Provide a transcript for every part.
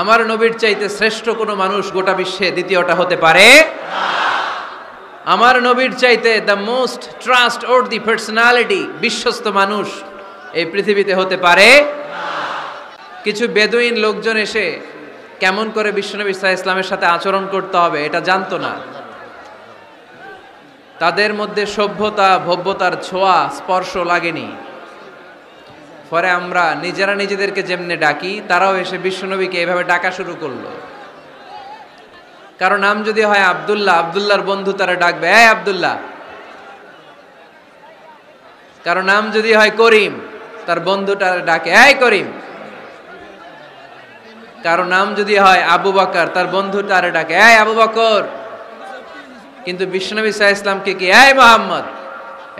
আমার নবীর চাইতে শ্রেষ্ঠ কোনো মানুষ গোটা বিশ্বে দ্বিতীয়টা হতে পারে না। আমার নবীর চাইতে the most trust worthy personality, বিশ্বস্ত মানুষ এই পৃথিবীতে হতে পারে না। কিছু বেদুইন লোকজন এসে কেমন করে বিশ্বনবী সাল্লাল্লাহু আলাইহি ওয়াসাল্লামের সাথে আচরণ করতে হবে এটা জানতো না। তাদের মধ্যে সভ্যতা ভব্যতার ছোঁয়া স্পর্শ লাগেনি। পরে আমরা নিজেরা নিজেদেরকে যেমনে ডাকি, তারাও এসে বিশ্বনবীকে এভাবে ডাকা শুরু করলো। কারণ নাম যদি হয় আব্দুল্লাহ, আব্দুল্লাহর বন্ধু তারা ডাকবে এই আব্দুল্লাহ। কারণ নাম যদি হয় করিম, তার বন্ধুটা ডাকে এই করিম। কারণ নাম যদি হয় আবু বকর, তার বন্ধুটা ডাকে এই আবু বকর। কিন্তু বিশ্বনবী সাল্লাল্লাহু আলাইহি ওয়াসাল্লামকে কি এই মুহাম্মদ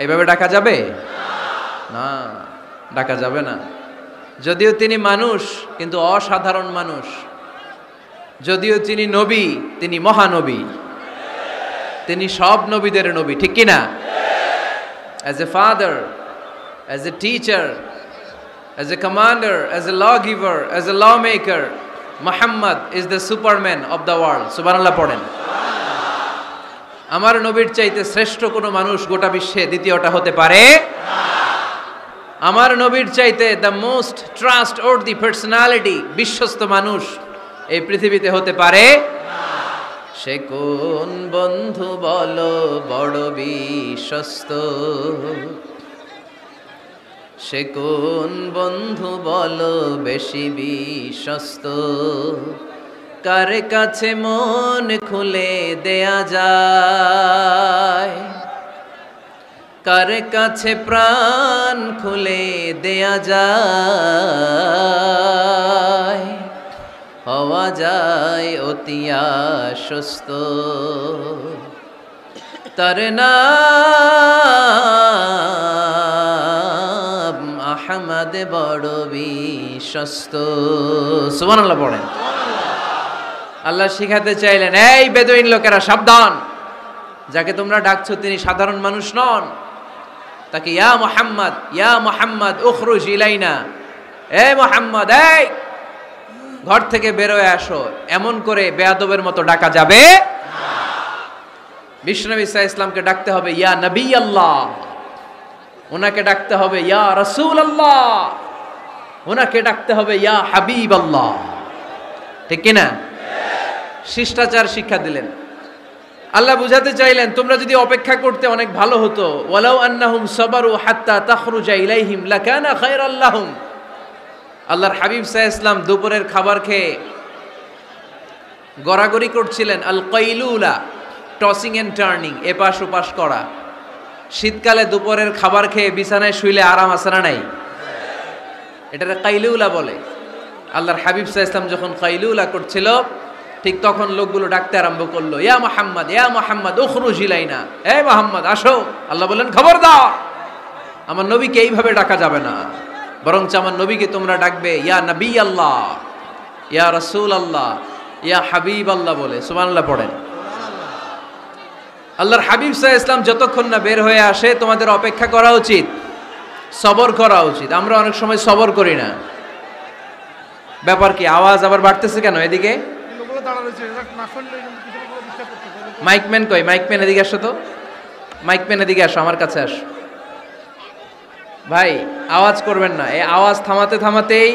এইভাবে ডাকা যাবে না? ডাকা যাবে না। যদিও তিনি মানুষ, কিন্তু অসাধারণ মানুষ। যদিও তিনি নবী, তিনি মহানবী। তিনি সব নবীদের নবী, ঠিক কি না? As a father, as a teacher, as a commander, as a lawgiver, as a lawmaker, Muhammad is the superman of the world. সুবহানাল্লাহ পড়েন। আমার নবীর চাইতে শ্রেষ্ঠ কোনো মানুষ গোটা বিশ্বে দ্বিতীয়টা হতে পারে না। আমার নবীর চাইতে the most trust worthy personality, বিশ্বস্ত মানুষ এই পৃথিবীতে হতে পারে না। সে কোন বন্ধু বলো বড় বিশ্বস্ত, সে কোন বন্ধু বলো বেশি বিশ্বস্ত, কার কাছে মন খুলে দেয়া যায়, কার কাছে প্রাণ খুলে দেয়া যায়, হওয়া যায় অতি আশ্বস্ত, তার নাম আহমদ বড় বিশ্বস্ত। সুবহানাল্লাহ পড়েন। আল্লাহ শিখাতে চাইলেন এই বেদুইন লোকেরা সাবধান, যাকে তোমরা ডাকছো তিনি সাধারণ মানুষ নন। তাকে ইয়া মুহাম্মদ উখরুজ ইলাইনা, এই মুহাম্মদ এই ঘর থেকে বের হয়ে আসো, এমন করে বেয়াদবের মতো ডাকা যাবে না। বিশ্বনবী সাল্লাল্লাহু আলাইহি ওয়াসাল্লামকে ডাকতে হবে ইয়া নবী আল্লাহ, ওনাকে ডাকতে হবে ইয়া রাসূল আল্লাহ, ওনাকে ডাকতে হবে ইয়া হাবিব আল্লাহ, ঠিক কি না? শিষ্টাচার শিক্ষা দিলেন। আল্লাহ বুঝাতে চাইলেন তোমরা যদি অপেক্ষা করতে অনেক ভালো হতো। ওয়ালাউ আন্নাহুম সাবারু হাত্তা তাখরুজা ইলাইহিম লাকানা খায়রাল লাহুম। আল্লাহর হাবিব সাল্লাল্লাহু আলাইহি ওয়াসাল্লাম দুপুরের খাবার খেয়ে গড়াগড়ি করছিলেন। আল কাইলুলা, টসিং এন্ড টার্নিং, এপাশ ওপাশ করা। শীতকালে দুপুরের খাবার খেয়ে বিছানায় শুইলে আরাম আছে না নাই? এটাকে কাইলুলা বলে। আল্লাহর হাবিব সাল্লাল্লাহু আলাইহি ওয়াসাল্লাম যখন কাইলুলা করছিল, ঠিক তখন লোকগুলো ডাকতে আরম্ভ করলো ইয়া মুহাম্মদ উখরুজ ইলাইনা, হে মুহাম্মদ আসো। আল্লাহ বললেন খবরদার, আমার নবীকে এইভাবে ডাকা যাবে না, বরঞ্চ আমার নবীকে তোমরা ডাকবে ইয়া নবী আল্লাহ, ইয়া রাসূল আল্লাহ, ইয়া হাবিব আল্লাহ বলে। সুবহানাল্লাহ পড়েন। আল্লাহর হাবিব সাল্লাল্লাহু আলাইহি ওয়াসাল্লাম যতক্ষণ না বের হয়ে আসে তোমাদের অপেক্ষা করা উচিত, সবর করা উচিত। আমরা অনেক সময় সবর করি না। ব্যাপার কি? আওয়াজ আবার বাড়তেছে কেন? এদিকে মাইকম্যান কই? মাইকম্যান এদিকে আসো তো, মাইকম্যান এদিকে আসো, আমার কাছে আসো। ভাই আওয়াজ করবেন না, এই আওয়াজ থামাতে থামাতেই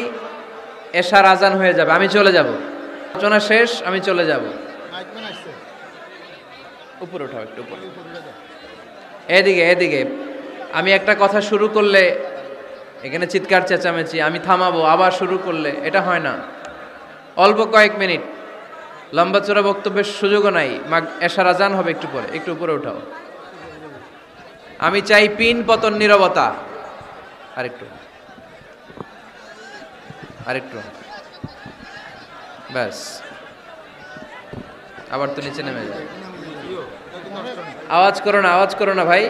এশার আজান হয়ে যাবে, আমি চলে যাব, আলোচনা শেষ, আমি চলে যাব। উপরে উঠাও, একটু উপরে, এদিকে এদিকে। আমি একটা কথা শুরু করলে এখানে চিৎকার চেঁচামেচি, আমি থামাবো আবার শুরু করলে এটা হয় না। অল্প কয়েক মিনিট, লম্বা চড়া বক্তব্যের সুযোগও নাই। এশার আজান হবে একটু পরে, একটু উপরে উঠাও। আমি চাই পিন পতন নীরবতা। আরেকটু আরেকটু, ব্যাস। আবার তো নিচে নেমে যায়। আওয়াজ করো না, আওয়াজ করো না ভাই,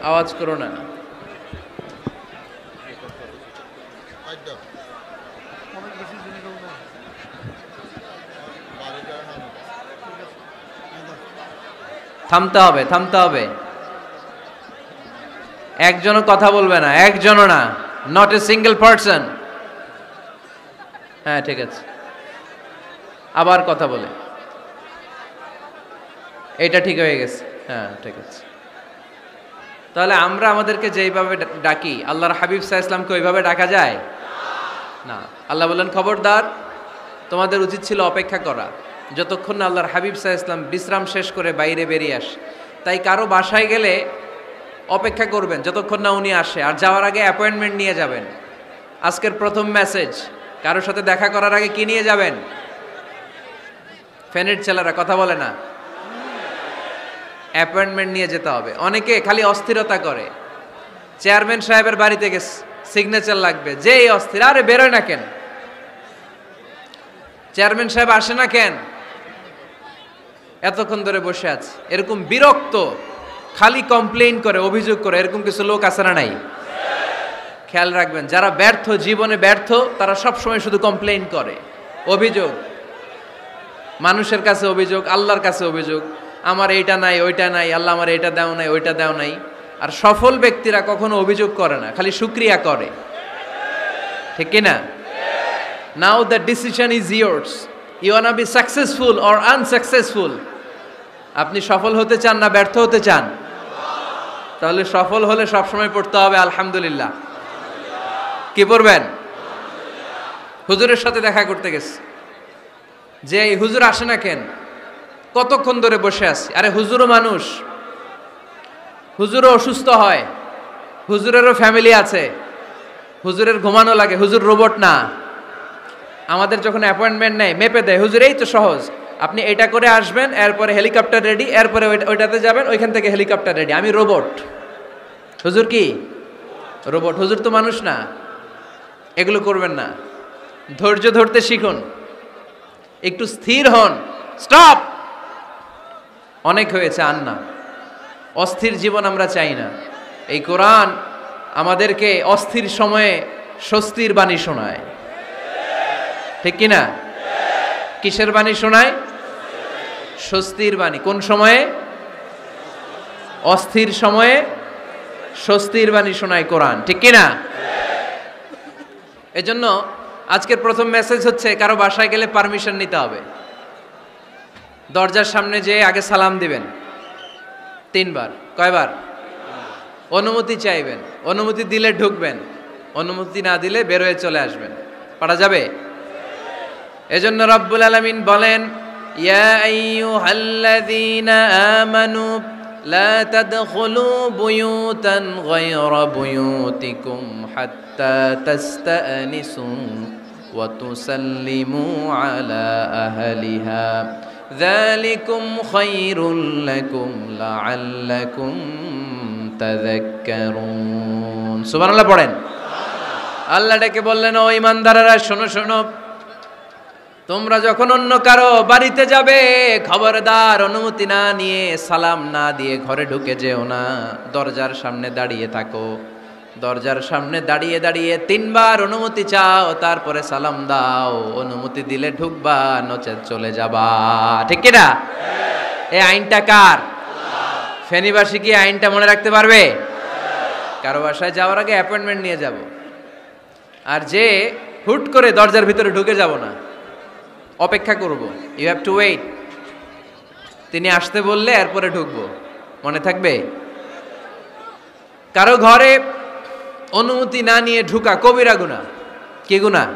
আওয়াজ করো না। থামতে হবে, থামতে হবে। একজনও কথা বলবে না, একজনও না, নট এ সিঙ্গেল পারসন। হ্যাঁ ঠিক আছে। আবার কথা বলে, এটা ঠিক হয়ে গেছে, হ্যাঁ ঠিক আছে। তাহলে আমরা আমাদেরকে যেইভাবে ডাকি, আল্লাহর হাবিব সাল্লাল্লাহু আলাইহি ওয়াসাল্লামকে ওইভাবে ডাকা যায় না। আল্লাহ বললেন, খবরদার, তোমাদের উচিত ছিল অপেক্ষা করা যতক্ষণ না আল্লাহর হাবিব সাল্লাল্লাহু আলাইহি ওয়াসাল্লাম বিশ্রাম শেষ করে বাইরে বেরিয়ে আসে। তাই কারো বাসায় গেলে অপেক্ষা করবেন যতক্ষণ না উনি আসে, আর যাওয়ার আগে অ্যাপয়েন্টমেন্ট নিয়ে যাবেন। আজকের প্রথম মেসেজ, কারোর সাথে দেখা করার আগে কি নিয়ে যাবেন? ফ্যানের ছেলেরা কথা বলে না, অ্যাপয়েন্টমেন্ট নিয়ে যেতে হবে। অনেকে খালি অস্থিরতা করে, চেয়ারম্যান সাহেবের বাড়িতে গেছে, সিগনেচার লাগবে, যেই অস্থির, আরে বেরোয় না কেন, চেয়ারম্যান সাহেব আসে না কেন, এতক্ষণ ধরে বসে আছে। এরকম বিরক্ত, খালি কমপ্লেইন করে, অভিযোগ করে, এরকম কিছু লোক আছে না নাই? খেয়াল রাখবেন, যারা ব্যর্থ, জীবনে ব্যর্থ, তারা সবসময় শুধু কমপ্লেইন করে, অভিযোগ, মানুষের কাছে অভিযোগ, আল্লাহর কাছে অভিযোগ, আমার এইটা নাই, ওইটা নাই, আল্লাহ আমার এইটা দাও নাই, ওইটা দাও নাই। আর সফল ব্যক্তিরা কখনো অভিযোগ করে না, খালি শুকরিয়া করে, ঠিক কিনা? Now the decision is yours, you want be successful or unsuccessful. আপনি সফল হতে চান না ব্যর্থ হতে চান? তাহলে সফল হলে সবসময় পড়তে হবে আলহামদুলিল্লাহ। কি পড়বেন? হুজুরের সাথে দেখা করতে গেছে, যে এই হুজুর আসে না কেন, কতক্ষণ ধরে বসে আছে। আরে হুজুরও মানুষ, হুজুরও অসুস্থ হয়, হুজুরেরও ফ্যামিলি আছে, হুজুরের ঘুমানো লাগে, হুজুর রোবট না। আমাদের যখন অ্যাপয়েন্টমেন্ট নেয়, মেপে দেয়, হুজুর এই তো সহজ, আপনি এটা করে আসবেন, এরপরে হেলিকপ্টার রেডি, এরপরে ওইটাতে যাবেন, ওইখান থেকে হেলিকপ্টার রেডি। আমি রোবট, হুজুর কি রোবট? হুজুর তো মানুষ না। এগুলো করবেন না, ধৈর্য ধরতে শিখুন, একটু স্থির হন। স্টপ, অনেক হয়েছে, আর না, অস্থির জীবন আমরা চাই না। এই কোরআন আমাদেরকে অস্থির সময়ে স্বস্তির বাণী শোনায়, ঠিক কিনা? কিসের বাণী শোনায়? স্বস্তির বাণী। কোন সময়ে? অস্থির সময়ে স্বস্তির বাণী শোনায় কোরআন, ঠিক কিনা? এজন্য আজকের প্রথম মেসেজ হচ্ছে, কারো বাসায় গেলে পারমিশন নিতে হবে। দরজার সামনে যেয়ে আগে সালাম দিবেন 3 বার। কয়বার? অনুমতি চাইবেন, অনুমতি দিলে ঢুকবেন, অনুমতি না দিলে বের হয়ে চলে আসবেন। পারা যাবে? এজন্য রব্বুল আলামিন বলেন, ইয়া আইয়ুহাল্লাযীনা আমানু লা তাদখুলু বুয়ুতান গায়রা বুয়ুতিকুম হাত্তা তাস্তানিসু ওয়া তুসাল্লিমু আলা আহলিহা যালিকুম খায়রুল লাকুম লাআল্লাকুম তাযাক্কারুন। সুবহানাল্লাহ পড়েন। আল্লাহ ডেকে বললেন, ও ঈমানদারেরা, শোনো শোনো, তোমরা যখন অন্য কারো বাড়িতে যাবে, খবরদার অনুমতি না নিয়ে, সালাম না দিয়ে ঘরে ঢুকে যেও না। দরজার সামনে দাঁড়িয়ে থাকো, দরজার সামনে দাঁড়িয়ে দাঁড়িয়ে 3 বার অনুমতি চাও, তারপরে সালাম দাও। অনুমতি দিলে ঢুকবা, নচেত চলে যাবা, ঠিক কিনা? এই আইনটা কার? ফেনীবাসী কি আইনটা মনে রাখতে পারবে? কারো বাসায় যাওয়ার আগে অ্যাপয়েন্টমেন্ট নিয়ে যাব, আর যে হুট করে দরজার ভিতরে ঢুকে যাব না, অপেক্ষা করব। You have to wait. তিনি আসতে বললে এরপরে ঢুকবো, মনে থাকবে? কারো ঘরে অনুমতি না নিয়ে ঢুকা কবিরা গুনাহ। কি গুনাহ?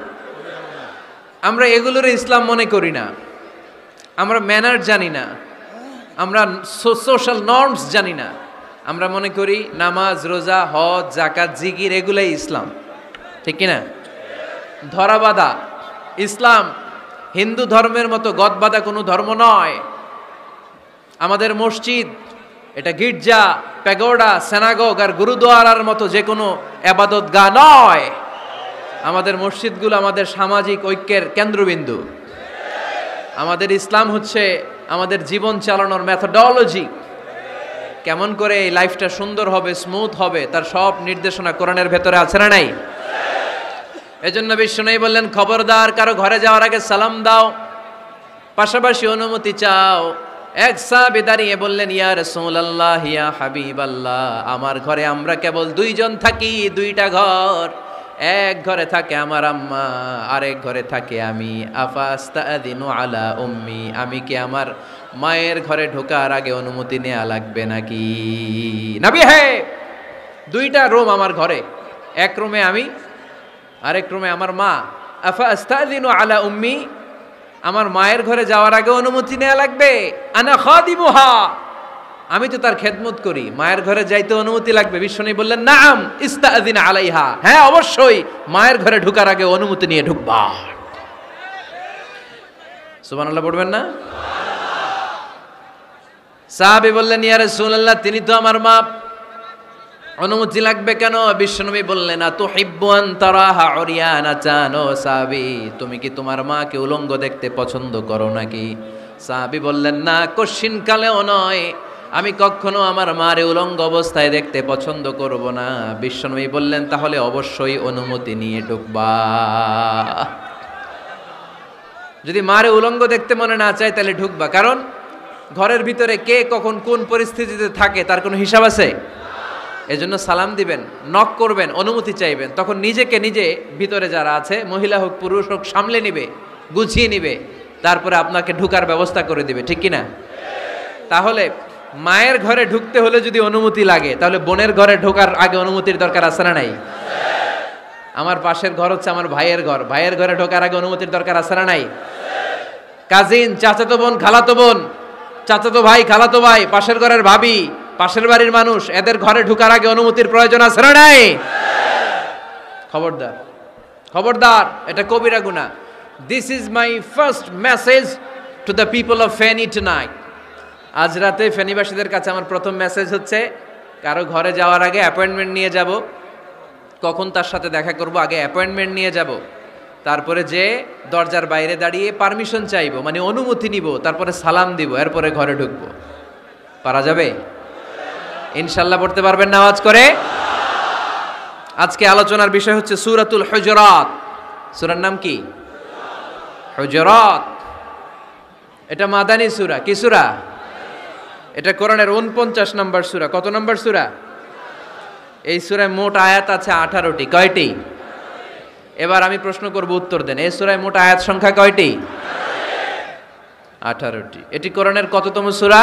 আমরা এগুলোর ইসলাম মনে করি না, আমরা ম্যানার জানি না, আমরা সোশ্যাল নর্মস জানি না। আমরা মনে করি নামাজ, রোজা, হজ, যাকাত, জিকির এগুলাই ইসলাম, ঠিক কিনা? ধরাবাঁধা ইসলাম হিন্দু ধর্মের মতো গদবাঁধা কোনো ধর্ম নয়। আমাদের মসজিদ এটা গির্জা, প্যাগোডা, সিনাগগ আর গুরুদুয়ারার মতো যে কোনো ইবাদতগাহ নয়। আমাদের মসজিদগুলো আমাদের সামাজিক ঐক্যের কেন্দ্রবিন্দু। আমাদের ইসলাম হচ্ছে আমাদের জীবন চালানোর মেথোডোলজি। কেমন করে এই লাইফটা সুন্দর হবে, স্মুথ হবে, তার সব নির্দেশনা কোরআনের ভেতরে আছে না নাই? এজন্য বিশ্বনবী বললেন, খবরদার, কারো ঘরে যাওয়ার আগে সালাম দাও, পাশাপাশি অনুমতি চাও। এক সাহাবী দাঁড়িয়ে বললেন, ইয়া রাসূলুল্লাহ, ইয়া হাবিবাল্লাহ, আমার ঘরে আমরা কেবল 2 জন থাকি, 2টা ঘর, এক ঘরে থাকে আমার আম্মা, আরেক ঘরে থাকে আমি। আফাস্তাদিনু আলা উম্মি, আমি কি আমার মায়ের ঘরে ঢোকার আগে অনুমতি নেওয়া লাগবে নাকি? নবী হে, দুইটা রুম আমার ঘরে, এক রুমে আমি, আরেক রুমে আমার মা। আফাস্তাদিনু আলা উম্মি, আমার মায়ের ঘরে যাওয়ার আগে অনুমতি নেওয়া লাগবে? আনা খাদিমুহা, আমি তো তার খেদমত করি, মায়ের ঘরে যাইতে অনুমতি লাগবে? বিশ্বনবী বললেন নাম ইস্তাযিন আলাইহা, হ্যাঁ অবশ্যই মায়ের ঘরে ঢোকার আগে অনুমতি নিয়ে ঢুকবা। সুবহানাল্লাহ পড়বেন না? সাহাবী বললেন ইয়া রাসূলুল্লাহ, তিনি তো আমার মা, অনুমতি লাগবে কেন? বিশ্বনবী বললেন আতুহিব্বু আন তারাহা উরিয়ানা, জানো সাহাবী, তুমি কি তোমার মাকে উলঙ্গ দেখতে পছন্দ করো নাকি? সাহাবী বললেন না, কশিন কালেও নয়, আমি কখনো আমার মারে উলঙ্গ অবস্থায় দেখতে পছন্দ করব না। বিশ্বনবী বললেন তাহলে অবশ্যই অনুমতি নিয়ে ঢুকবা। যদি মারে উলঙ্গ দেখতে মনে না চায় তাহলে ঢুকবা, কারণ ঘরের ভিতরে কে কখন কোন পরিস্থিতিতে থাকে তার কোনো হিসাব আছে? এজন্য সালাম দিবেন, নক করবেন, অনুমতি চাইবেন, তখন নিজেকে নিজে ভিতরে যারা আছে, মহিলা হোক পুরুষ হোক, সামলে নিবে, গুছিয়ে নিবে, তারপরে আপনাকে ঢুকার ব্যবস্থা করে দিবে, ঠিক কিনা? তাহলে মায়ের ঘরে ঢুকতে হলে যদি অনুমতি লাগে, তাহলে বোনের ঘরে ঢোকার আগে অনুমতির দরকার আছে না নাই? আমার পাশের ঘর হচ্ছে আমার ভাইয়ের ঘর, ভাইয়ের ঘরে ঢোকার আগে অনুমতির দরকার আছে না নাই? কাজিন, চাচাতো বোন, খালাতো বোন, চাচাতো ভাই, খালাতো ভাই, পাশের ঘরের ভাবি, পাশের বাড়ির মানুষ, এদের ঘরে ঢোকার আগে অনুমতির প্রয়োজন আছে না নাই? খবরদার, খবরদার, এটা কবিরা গুনাহ। This is my first message to the people of Feni tonight. আজ রাতে ফেনীবাসীদের কাছে আমার প্রথম মেসেজ হচ্ছে, কারো ঘরে যাওয়ার আগে অ্যাপয়েন্টমেন্ট নিয়ে যাব, কখন তার সাথে দেখা করব আগে অ্যাপয়েন্টমেন্ট নিয়ে যাব, তারপরে যে দরজার বাইরে দাঁড়িয়ে পারমিশন চাইবো, মানে অনুমতি নিব, তারপরে সালাম দিব, এরপরে ঘরে ঢুকবো। পারা যাবে? ইনশাল্লাহ পড়তে পারবেন না আওয়াজ করে? আজকে আলোচনার বিষয় হচ্ছে সূরাতুল হুজুরাত। সূরার নাম কি? হুজুরাত। এটা মাদানী সূরা। কি সূরা? এটা কোরআনের 49 নম্বর সূরা। কত নম্বর সূরা? এই সূরায় মোট আয়াত আছে 18টি। কয়টি? এবার আমি প্রশ্ন করব, উত্তর দেন। এই সূরায় মোট আয়াত সংখ্যা কয়টি? 18টি। এটি কোরআনের কততম সূরা?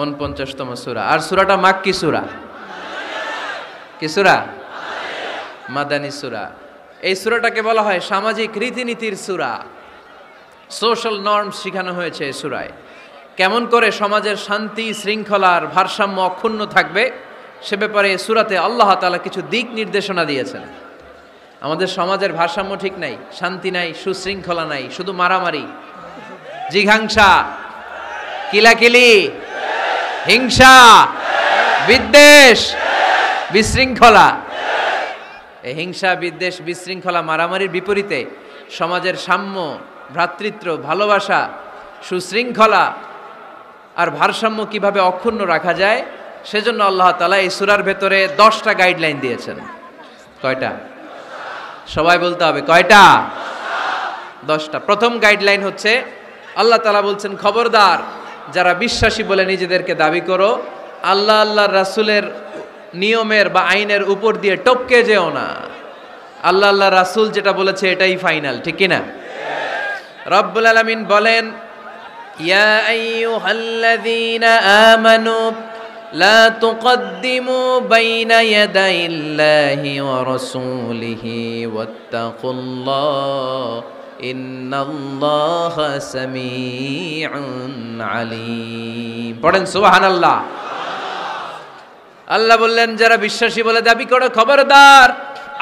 49তম সূরা। আর সূরাটা মাক্কি সূরা। কি সূরা? মাদানী সূরা। এই সূরাটাকে বলা হয় সামাজিক রীতিনীতির সূরা। সোশ্যাল নর্মস শেখানো হয়েছে এই সূরায়। কেমন করে সমাজের শান্তি শৃঙ্খলার ভারসাম্য অক্ষুণ্ণ থাকবে সে ব্যাপারে এই সূরাতে আল্লাহ তাআলা কিছু দিক নির্দেশনা দিয়েছেন। আমাদের সমাজের ভারসাম্য ঠিক নাই, শান্তি নাই, সুশৃঙ্খলা নাই, শুধু মারামারি, জিঘাংসা, কিলাকিলি, হিংসা, বিদ্বেষ, বিশৃঙ্খলা। এই হিংসা, বিদ্বেষ, বিশৃঙ্খলা, মারামারির বিপরীতে সমাজের সাম্য, ভ্রাতৃত্ব, ভালোবাসা, সুশৃঙ্খলা আর ভারসাম্য কিভাবে অক্ষুণ্ণ রাখা যায় সেজন্য আল্লাহ তাআলা এই সূরার ভেতরে 10টা গাইডলাইন দিয়েছেন। কয়টা? সবাই বলতে হবে, কয়টা? 10টা। প্রথম গাইডলাইন হচ্ছে আল্লাহ তাআলা বলছেন, খবরদার যারা বিশ্বাসী বলে নিজেদেরকে দাবি করো, আল্লাহ আল্লাহর রাসূলের নিয়মের বা আইনের উপর দিয়ে টপকে যেও না। আল্লাহ আল্লাহ রাসূল যেটা বলেছে এটাই ফাইনাল, ঠিক কি না? রব্বুল আলামিন বলেন, ইয়া আইয়ুহাল্লাযীনা আমানু লা তুকদ্দিমু বাইনা ইয়াদাইল্লাহি ওয়া রাসূলিহি ওয়াত্তাকুল্লাহ ইন্নাল্লাহা সামিউন আলীম। পড়েন সুবহানাল্লাহ। আল্লাহ বললেন, যারা বিশ্বাসী বলে দাবি করো, খবরদার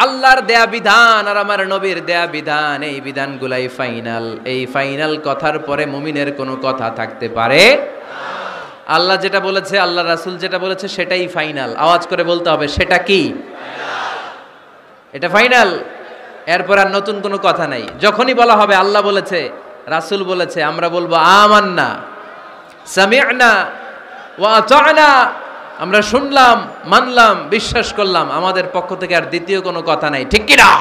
আল্লাহর দেয়া বিধান আর আমার নবীর দেয়া বিধান, এই বিধানগুলাই ফাইনাল। এই ফাইনাল কথার পরে মুমিনের কোনো কথা থাকতে পারে? আল্লাহ যেটা বলেছে, আল্লাহ রাসূল যেটা বলেছে সেটাই ফাইনাল। আওয়াজ করে বলতে হবে, সেটা কি? এটা ফাইনাল। এরপর আর নতুন কোনো কথা নাই। যখনই বলা হবে আল্লাহ বলেছে, রাসূল বলেছে, আমরা বলবো আমান্না, সামি'না ওয়া আতা'না, আমরা শুনলাম, মানলাম, বিশ্বাস করলাম, আমাদের পক্ষ থেকে আর দ্বিতীয় কোনো কথা নাই, ঠিক কি না?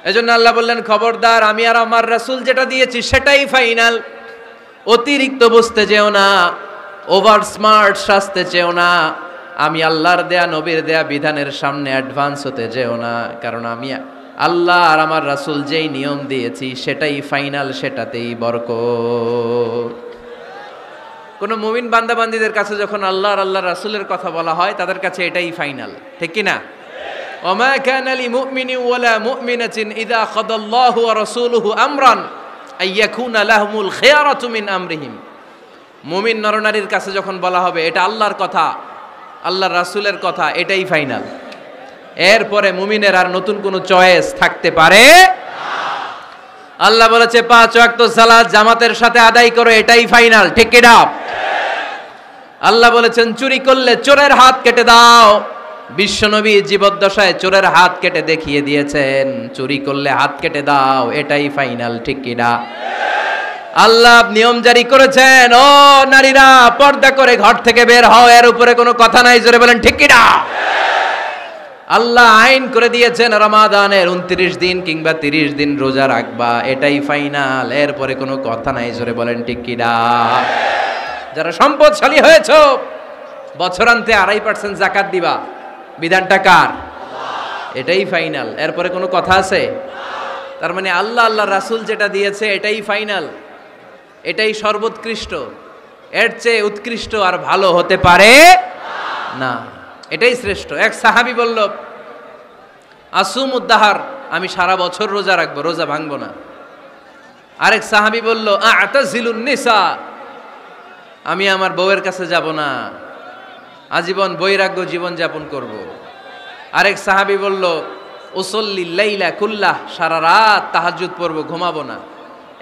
এজন্য আল্লাহ বললেন, খবরদার আমি আর আমার রাসূল যেটা দিয়েছি সেটাই ফাইনাল। অতিরিক্ত বুঝতে যেও না, ওভার স্মার্ট সাজতে চেও না, আমি আল্লাহর দেয়া নবীর দেয়া বিধানের সামনে অ্যাডভান্স হতে যেও না, কারণ আমি আল্লাহ আর আমার রাসূল যেই নিয়ম দিয়েছি সেটাই ফাইনাল, সেটাতেই বরকত। কোন মুমিন বান্দাবান্দীদের কাছে যখন আল্লাহ আর আল্লাহর রাসূলের কথা বলা হয় তাদের কাছে এটাই ফাইনাল, ঠিক কি না? ওমা কানা লিমুমিনিন ওয়ালা মুমিনাতিন ইযা কাদাল্লাহু ওয়া রাসূলুহু আমরান আইয়াকুনা লাহুমুল খিয়ারাতু মিন আমরিহিম। মুমিন নরনারীর কাছে যখন বলা হবে এটা আল্লাহর কথা, আল্লাহর রাসূলের কথা, এটাই ফাইনাল। এরপরে মুমিনের আর নতুন কোনো চয়েস থাকতে পারে না। আল্লাহ বলেছে 5 ওয়াক্ত সালাত জামাতের সাথে আদায় করো, এটাই ফাইনাল, ঠিক কি না? আল্লাহ বলেছেন চুরি করলে চোরের হাত কেটে দাও। বিশ্বনবী জীবদ্দশায় চোরের হাত কেটে দেখিয়ে দিয়েছেন, চুরি করলে হাত কেটে দাও, এটাই ফাইনাল, ঠিক কি না? আল্লাহ নিয়ম জারি করেছেন, ও নারীরা পর্দা করে ঘর থেকে বের হও, এর উপরে কোনো কথা নাই, জোরে বলেন ঠিক কি না? আল্লাহ আইন করে দিয়েছেন রমাদানের 29 দিন কিংবা 30 দিন রোজা রাখবা, এটাই ফাইনাল, এরপরে কোনো কথা নাই, জোরে বলেন ঠিক কি না? যারা সম্পদশালী হয়েছো বছরান্তে 2.5% যাকাত দিবা, বিধানটা কার? এটাই ফাইনাল, এরপরে কোনো কথা আছে? তার মানে আল্লাহ আল্লাহ রাসূল যেটা দিয়েছে এটাই ফাইনাল, এটাই সর্বোৎকৃষ্ট, এর চেয়ে উৎকৃষ্ট আর ভালো হতে পারে না, এটাই শ্রেষ্ঠ। এক সাহাবী বলল আসুমুদ্দাহার, আমি সারা বছর রোজা রাখবো, রোজা ভাঙবো না। আরেক সাহাবী বলল আতাজিলুন নিসা, আমি আমার বউয়ের কাছে যাব না, আজীবন বৈরাগ্য জীবন যাপন করব। আরেক সাহাবী বলল উসল্লিল লাইলা কুল্লাহ, সারা রাত তাহাজ্জুদ পড়ব, ঘুমাবো না।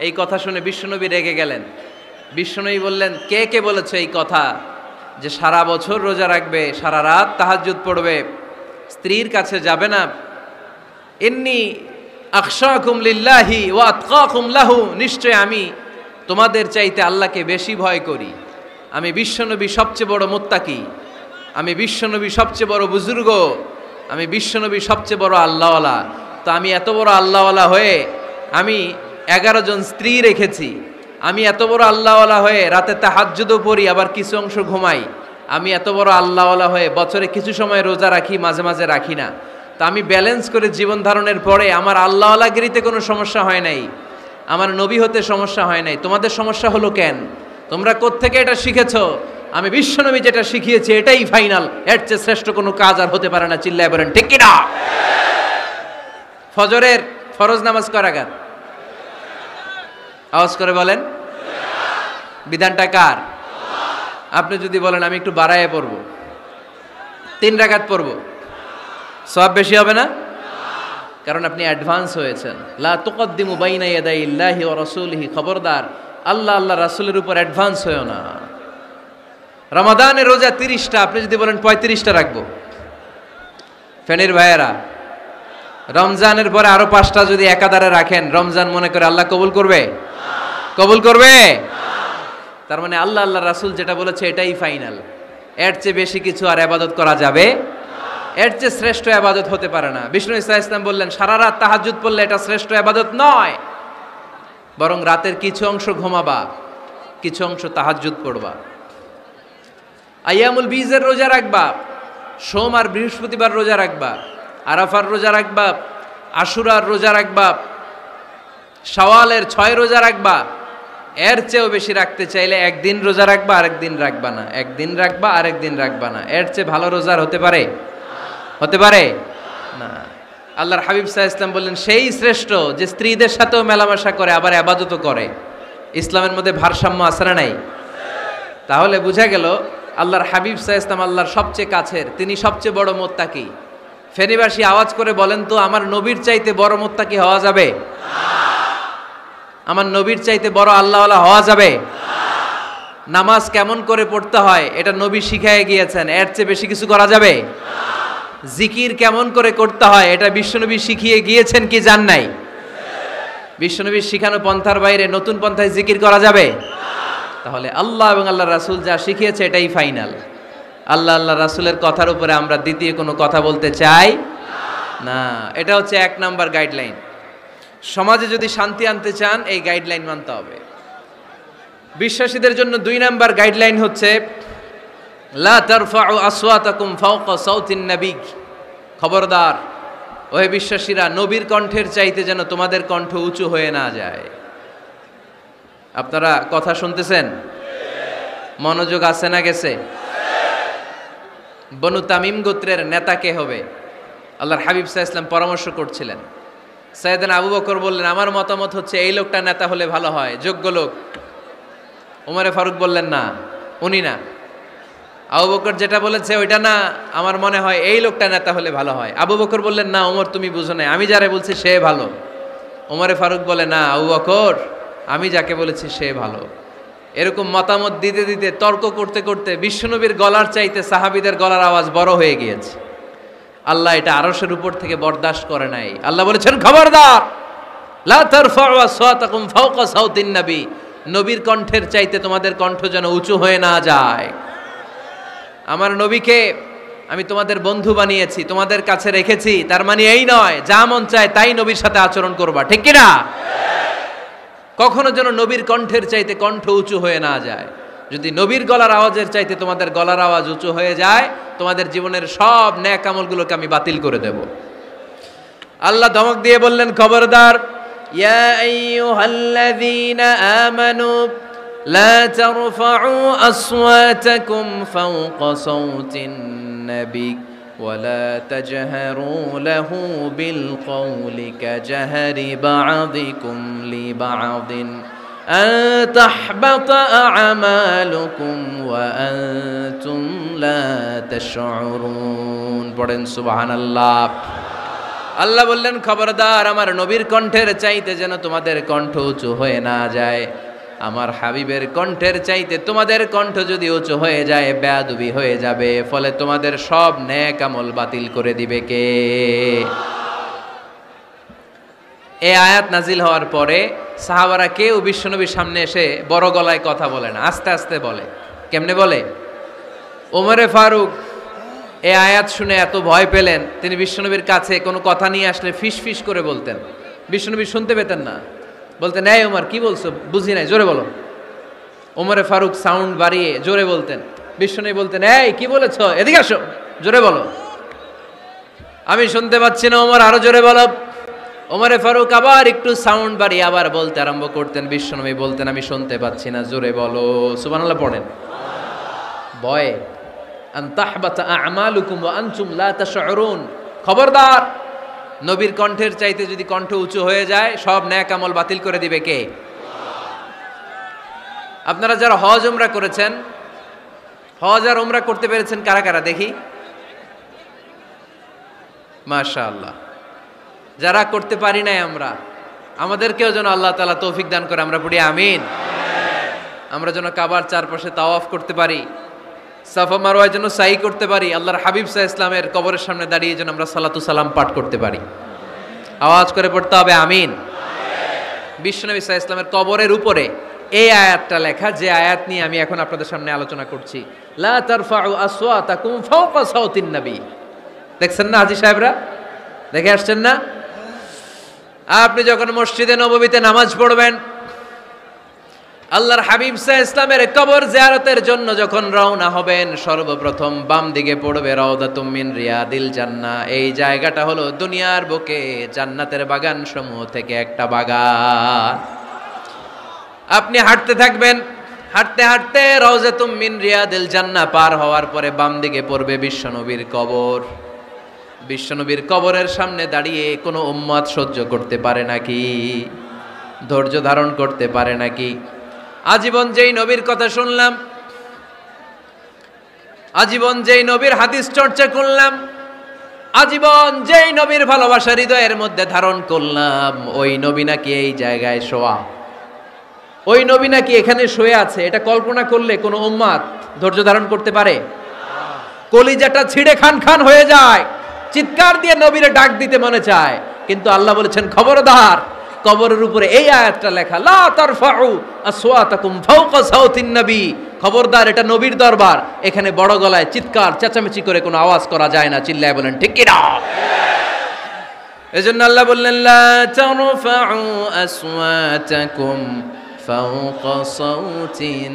এই কথা শুনে বিশ্বনবী রেগে গেলেন। বিশ্বনবী বললেন কে কে বলেছে এই কথা যে সারা বছর রোজা রাখবে, সারা রাত তাহাজ্জুদ পড়বে, স্ত্রীর কাছে যাবে না? ইন্নী আখশাকুম লিল্লাহি ওয়া আতকাকুম লাহু, নিশ্চয় আমি তোমাদের চাইতে আল্লাহকে বেশি ভয় করি। আমি বিশ্বনবী সবচেয়ে বড় মুত্তাকি, আমি বিশ্বনবী সবচেয়ে বড় বুজুর্গ, আমি বিশ্বনবী সবচেয়ে বড় আল্লাহওয়ালা। তো আমি এত বড় আল্লাহওয়ালা হয়ে আমি 11 জন স্ত্রী রেখেছি, আমি এত বড় আল্লাহওয়ালা হয়ে রাতে তাহাজ্জুদও পড়ি, আবার কিছু অংশ ঘুমাই, আমি এত বড় আল্লাহওয়ালা হয়ে বছরে কিছু সময় রোজা রাখি, মাঝে মাঝে রাখি না। তো আমি ব্যালেন্স করে জীবন ধারণের পরে আমার আল্লাহওয়ালাগিরিতে কোনো সমস্যা হয় নাই, আমার নবী হতে সমস্যা হয় নাই। তোমাদের সমস্যা হলো কেন? তোমরা কোত্থেকে এটা শিখেছো? আমি বিশ্বনবী যেটা শিখিয়েছি এটাই ফাইনাল, এর চেয়ে শ্রেষ্ঠ কোনো কাজ আর হতে পারে না। চিল্লায় বলেন ঠিক কি না? ফজরের ফরজ নামাজ কয় রাকাত? আওয়াজ করে বলেন। বিধানটা কার? আপনি যদি বলেন আমি একটু বাড়ায় পড়বো, 3 রাকাত পড়বো, সওয়াব বেশি হবে না? কারণ আপনি অ্যাডভান্স হয়েছেন। লা তুকদ্দিমু বাইনা ইয়াদাইল্লাহি ওয়া রাসূলিহি, খবরদার আল্লাহ আল্লাহ রাসূলের উপর অ্যাডভান্স হয়ো না। রমাদানের রোজা 30টা, আপনি যদি বলেন 35টা রাখবো, ফেনীর ভাইয়েরা রমজানের পরে আরো 5টা যদি একাধারে রাখেন, রমজান মনে করে আল্লাহ কবুল করবে? কবুল করবে? তার মানে আল্লাহ আল্লাহ রাসূল যেটা বলেছে এটাই ফাইনাল, এর চেয়ে বেশি কিছু আর ইবাদত করা যাবে, এর চেয়ে শ্রেষ্ঠ ইবাদত হতে পারে না। বিষ্ণু ইসা ইসলাম বললেন সারা রাত তাহাজ্জুদ পড়লে এটা শ্রেষ্ঠ ইবাদত নয়, বরং রাতের কিছু অংশ ঘুমাবা, কিছু অংশ তাহাজ্জুদ পড়বা। আইয়ামুল বীজের রোজা রাখবা, সোম আর বৃহস্পতিবার রোজা রাখবা, আরাফার রোজা রাখবা, আশুরার রোজা রাখবা, শাওয়ালের 6 রোজা রাখবা। এর চেয়েও বেশি রাখতে চাইলে একদিন রোজা রাখবা, আরেকদিন রাখবা না, একদিন রাখবা, আরেকদিন রাখবা না। এর চেয়ে ভালো রোজার হতে পারে? হতে পারে না। আল্লাহর হাবিব সাল্লাল্লাহু আলাইহি ওয়াসাল্লাম বললেন সেই শ্রেষ্ঠ যে স্ত্রীদের সাথেও মেলামেশা করে আবার ইবাদতও করে। ইসলামের মধ্যে ভারসাম্য আছে না নাই? তাহলে বোঝা গেল আল্লাহর হাবিব সাল্লাল্লাহু আলাইহি ওয়াসাল্লাম আল্লাহর সবচেয়ে কাছের, তিনি সবচেয়ে বড় মুত্তাকি। ফেনীবাসী আওয়াজ করে বলেন তো, আমার নবীর চাইতে বড় মুত্তাকি হওয়া যাবে? আমার নবীর চাইতে বড় আল্লাহওয়ালা হওয়া যাবে? নামাজ কেমন করে পড়তে হয় এটা নবী শিখায় গিয়েছেন, এর চেয়ে বেশি কিছু করা যাবে? জিকির কেমন করে করতে হয় এটা বিশ্বনবী শিখিয়ে গিয়েছেন কি জান নাই? বিশ্বনবীর শিখানো পন্থার বাইরে নতুন পন্থায় জিকির করা যাবে? তাহলে আল্লাহ এবং আল্লাহ রাসূল যা শিখিয়েছে এটাই ফাইনাল। আল্লাহ আল্লাহ রাসূলের কথার উপরে আমরা দ্বিতীয় কোনো কথা বলতে চাই না। এটা হচ্ছে 1 নাম্বার গাইডলাইন। সমাজে যদি শান্তি আনতে চান এই গাইডলাইন মানতে হবে। বিশ্বাসীদের জন্য 2 নাম্বার গাইডলাইন হচ্ছে লা তারফাউ আসওয়াতাকুম ফাওকা সাউতিন নবী, খবরদার ওহে বিশ্বাসীরা, নবীর কণ্ঠের চাইতে যেন তোমাদের কণ্ঠ উঁচু হয়ে না যায়। আপনারা কথা শুনতেছেন? মনোযোগ আছে না গেছে? বনু তামিম গোত্রের নেতা কে হবে? আল্লাহর হাবিব সাল্লাল্লাহু আলাইহি ওয়াসাল্লাম পরামর্শ করছিলেন। সাইয়েদনা আবু বকর বললেন, আমার মতামত হচ্ছে এই লোকটা নেতা হলে ভালো হয়, যোগ্য লোক। ওমরে ফারুক বললেন, না, উনি না। আবু বকর যেটা বলেছে ওইটা না, আমার মনে হয় এই লোকটা নেতা হলে ভালো হয়। আবু বকর বললেন, না ওমর, তুমি বুঝো না, আমি যারে বলছি সে ভালো। ওমরে ফারুক বলে, না আবু বকর, আমি যাকে বলেছি সে ভালো। এরকম মতামত দিতে দিতে, তর্ক করতে করতে বিশ্বনবীর গলার চাইতে সাহাবীদের গলার আওয়াজ বড় হয়ে গিয়েছে। আল্লাহ এটা আরশের উপর থেকে বরদাস্ত করে নাই। আল্লাহ বলেছেন, খবরদার, লা তারফাউ আসওয়াতাকুম ফাওকা সাউতিন নবী, নবীর কণ্ঠের চাইতে তোমাদের কণ্ঠ যেন উঁচু হয়ে না যায়। আমার নবীকে আমি তোমাদের বন্ধু বানিয়েছি, তোমাদের কাছে রেখেছি, তার মানে এই নয় যা মন চায় তাই নবীর সাথে আচরণ করবা, ঠিক কি না? কখনো যেন নবীর কণ্ঠের চাইতে কণ্ঠ উঁচু হয়ে না যায়। যদি নবীর গলার আওয়াজের চাইতে তোমাদের গলার আওয়াজ উঁচু হয়ে যায়, তোমাদের জীবনের সব নেক আমলগুলোকে আমি বাতিল করে দেব। আল্লাহ ধমক দিয়ে বললেন, খবরদার, ইয়া আইয়ুহাল্লাযীনা আমানু লা তারফাউ আসওয়াতাকুম ফাওকা সাউতিন নবী ولا تجهروا له بالقول كجهر بعضكم لبعض أن تحبط أعمالكم وأنتم لا تشعرون পড়েন সুবহানাল্লাহ। আল্লাহ বললেন, খবরদার, আমার নবীর কণ্ঠের চাইতে যেন তোমাদের কণ্ঠ উঁচু হয়ে না যায়। আমার হাবিবের কণ্ঠের চাইতে তোমাদের কণ্ঠ যদি উঁচু হয়ে যায়, বেয়াদবি হয়ে যাবে, ফলে তোমাদের সব নেক আমল বাতিল করে দিবে কে? এই আয়াত নাজিল হওয়ার পরে সাহাবারা কেউ বিশ্বনবীর সামনে এসে বড় গলায় কথা বলে না, আস্তে আস্তে বলে। কেমনে বলে? ওমরে ফারুক এই আয়াত শুনে এত ভয় পেলেন, তিনি বিশ্বনবীর কাছে কোনো কথা নিয়ে আসলে ফিস ফিস করে বলতেন। বিশ্বনবী শুনতে পেতেন না, বলতেন, এই ওমর কি বলছো, বুঝি নাই, জোরে বলো। ওমরে ফারুক সাউন্ড বাড়িয়ে জোরে বলতেন। বিশ্বনবী বলতেন, এই কি বলেছ, এদিকে আসো, জোরে বলো, আমি শুনতে পাচ্ছি না, ওমর আরো জোরে বলো। ওমরে ফারুক আবার একটু সাউন্ড বাড়িয়ে আবার বলতে আরম্ভ করতেন। বিশ্বনবী বলতেন, আমি শুনতে পাচ্ছি না, জোরে বলো। সুবহানাল্লাহ পড়েন। ভয়ে, আন তাহবাতা আমালুকুম ওয়া আনতুম লা তাশউরুন, খবরদার, নবীর কণ্ঠের চাইতে যদি কণ্ঠ উঁচু হয়ে যায়, সব নেক আমল বাতিল করে দিবে কে? আপনারা যারা হজ উমরা করেছেন, হজ আর উমরা করতে পেরেছেন কারা কারা দেখি? মাশাআল্লাহ। যারা করতে পারি নাই আমরা, আমাদেরকেও যেন আল্লাহ তাআলা তৌফিক দান করে, আমরা পড়ি আমিন। আমরা যেন কাবার চারপাশে তাওয়াফ করতে পারি, সাফা মারওয়ায় যেন সাই করতে পারি, আল্লাহর হাবিব সাল্লাল্লাহু আলাইহি ওয়াসাল্লামের কবরের সামনে দাঁড়িয়ে যেন আমরা সালাতু সালাম পাঠ করতে পারি। আওয়াজ করে পড়তে হবে আমিন। বিশ্বনবী সাল্লাল্লাহু আলাইহি ওয়াসাল্লামের কবরের উপরে এই আয়াতটা লেখা, যে আয়াত নিয়ে আমি এখন আপনাদের সামনে আলোচনা করছি, লা তারফাউ আসওয়াতাকুম ফাওকা সাউতিন নবী। দেখছেন না হাজী সাহেবরা, দেখে আসছেন না? আপনি যখন মসজিদে নববীতে নামাজ পড়বেন, আল্লাহর হাবিব সাল্লাল্লাহু আলাইহি ওয়াসাল্লামের কবর জিয়ারতের জন্য যখন রওনা হবেন, সর্বপ্রথম বাম দিকে পড়বে রাউদাতুম মিন রিয়াদিল জান্নাহ। এই জায়গাটা হলো দুনিয়ার বুকে জান্নাতের বাগান সমূহ থেকে একটা বাগান। আপনি হাঁটতে থাকবেন, হাঁটতে হাঁটতে রাউদাতুম মিন রিয়াদিল জান্নাহ পার হওয়ার পরে বাম দিকে পড়বে বিশ্বনবীর কবর। বিশ্বনবীর কবরের সামনে দাঁড়িয়ে কোনো উম্মত সহ্য করতে পারে নাকি? ধৈর্য ধারণ করতে পারে নাকি? আজীবন যেই নবীর কথা শুনলাম, আজীবন যেই নবীর হাদিস চর্চা করলাম, আজীবন যেই নবীর ভালোবাসা হৃদয়ের মধ্যে ধারণ করলাম, ওই নবী নাকি এই জায়গায় শোয়া, ওই নবী নাকি এখানে শুয়ে আছে, এটা কল্পনা করলে কোনো উম্মত ধৈর্য ধারণ করতে পারে? কলিজাটা ছিঁড়ে খান খান হয়ে যায়, চিৎকার দিয়ে নবীরে ডাক দিতে মনে চায়। কিন্তু আল্লাহ বলেছেন, খবরদার, কবরের উপরে এই আয়াতটা লেখা, লা তারফাউ আসওয়াতাকুম ফাওকা সাউতিন নবী, খবরদার, এটা নবীর দরবার, এখানে বড় গলায় চিৎকার চেঁচামেচি করে কোনো আওয়াজ করা যায় না। চিল্লায় বলেন ঠিক কি না? এজন্য আল্লাহ বললেন, লা তারফাউ আসওয়াতাকুম ফাওকা সাউতিন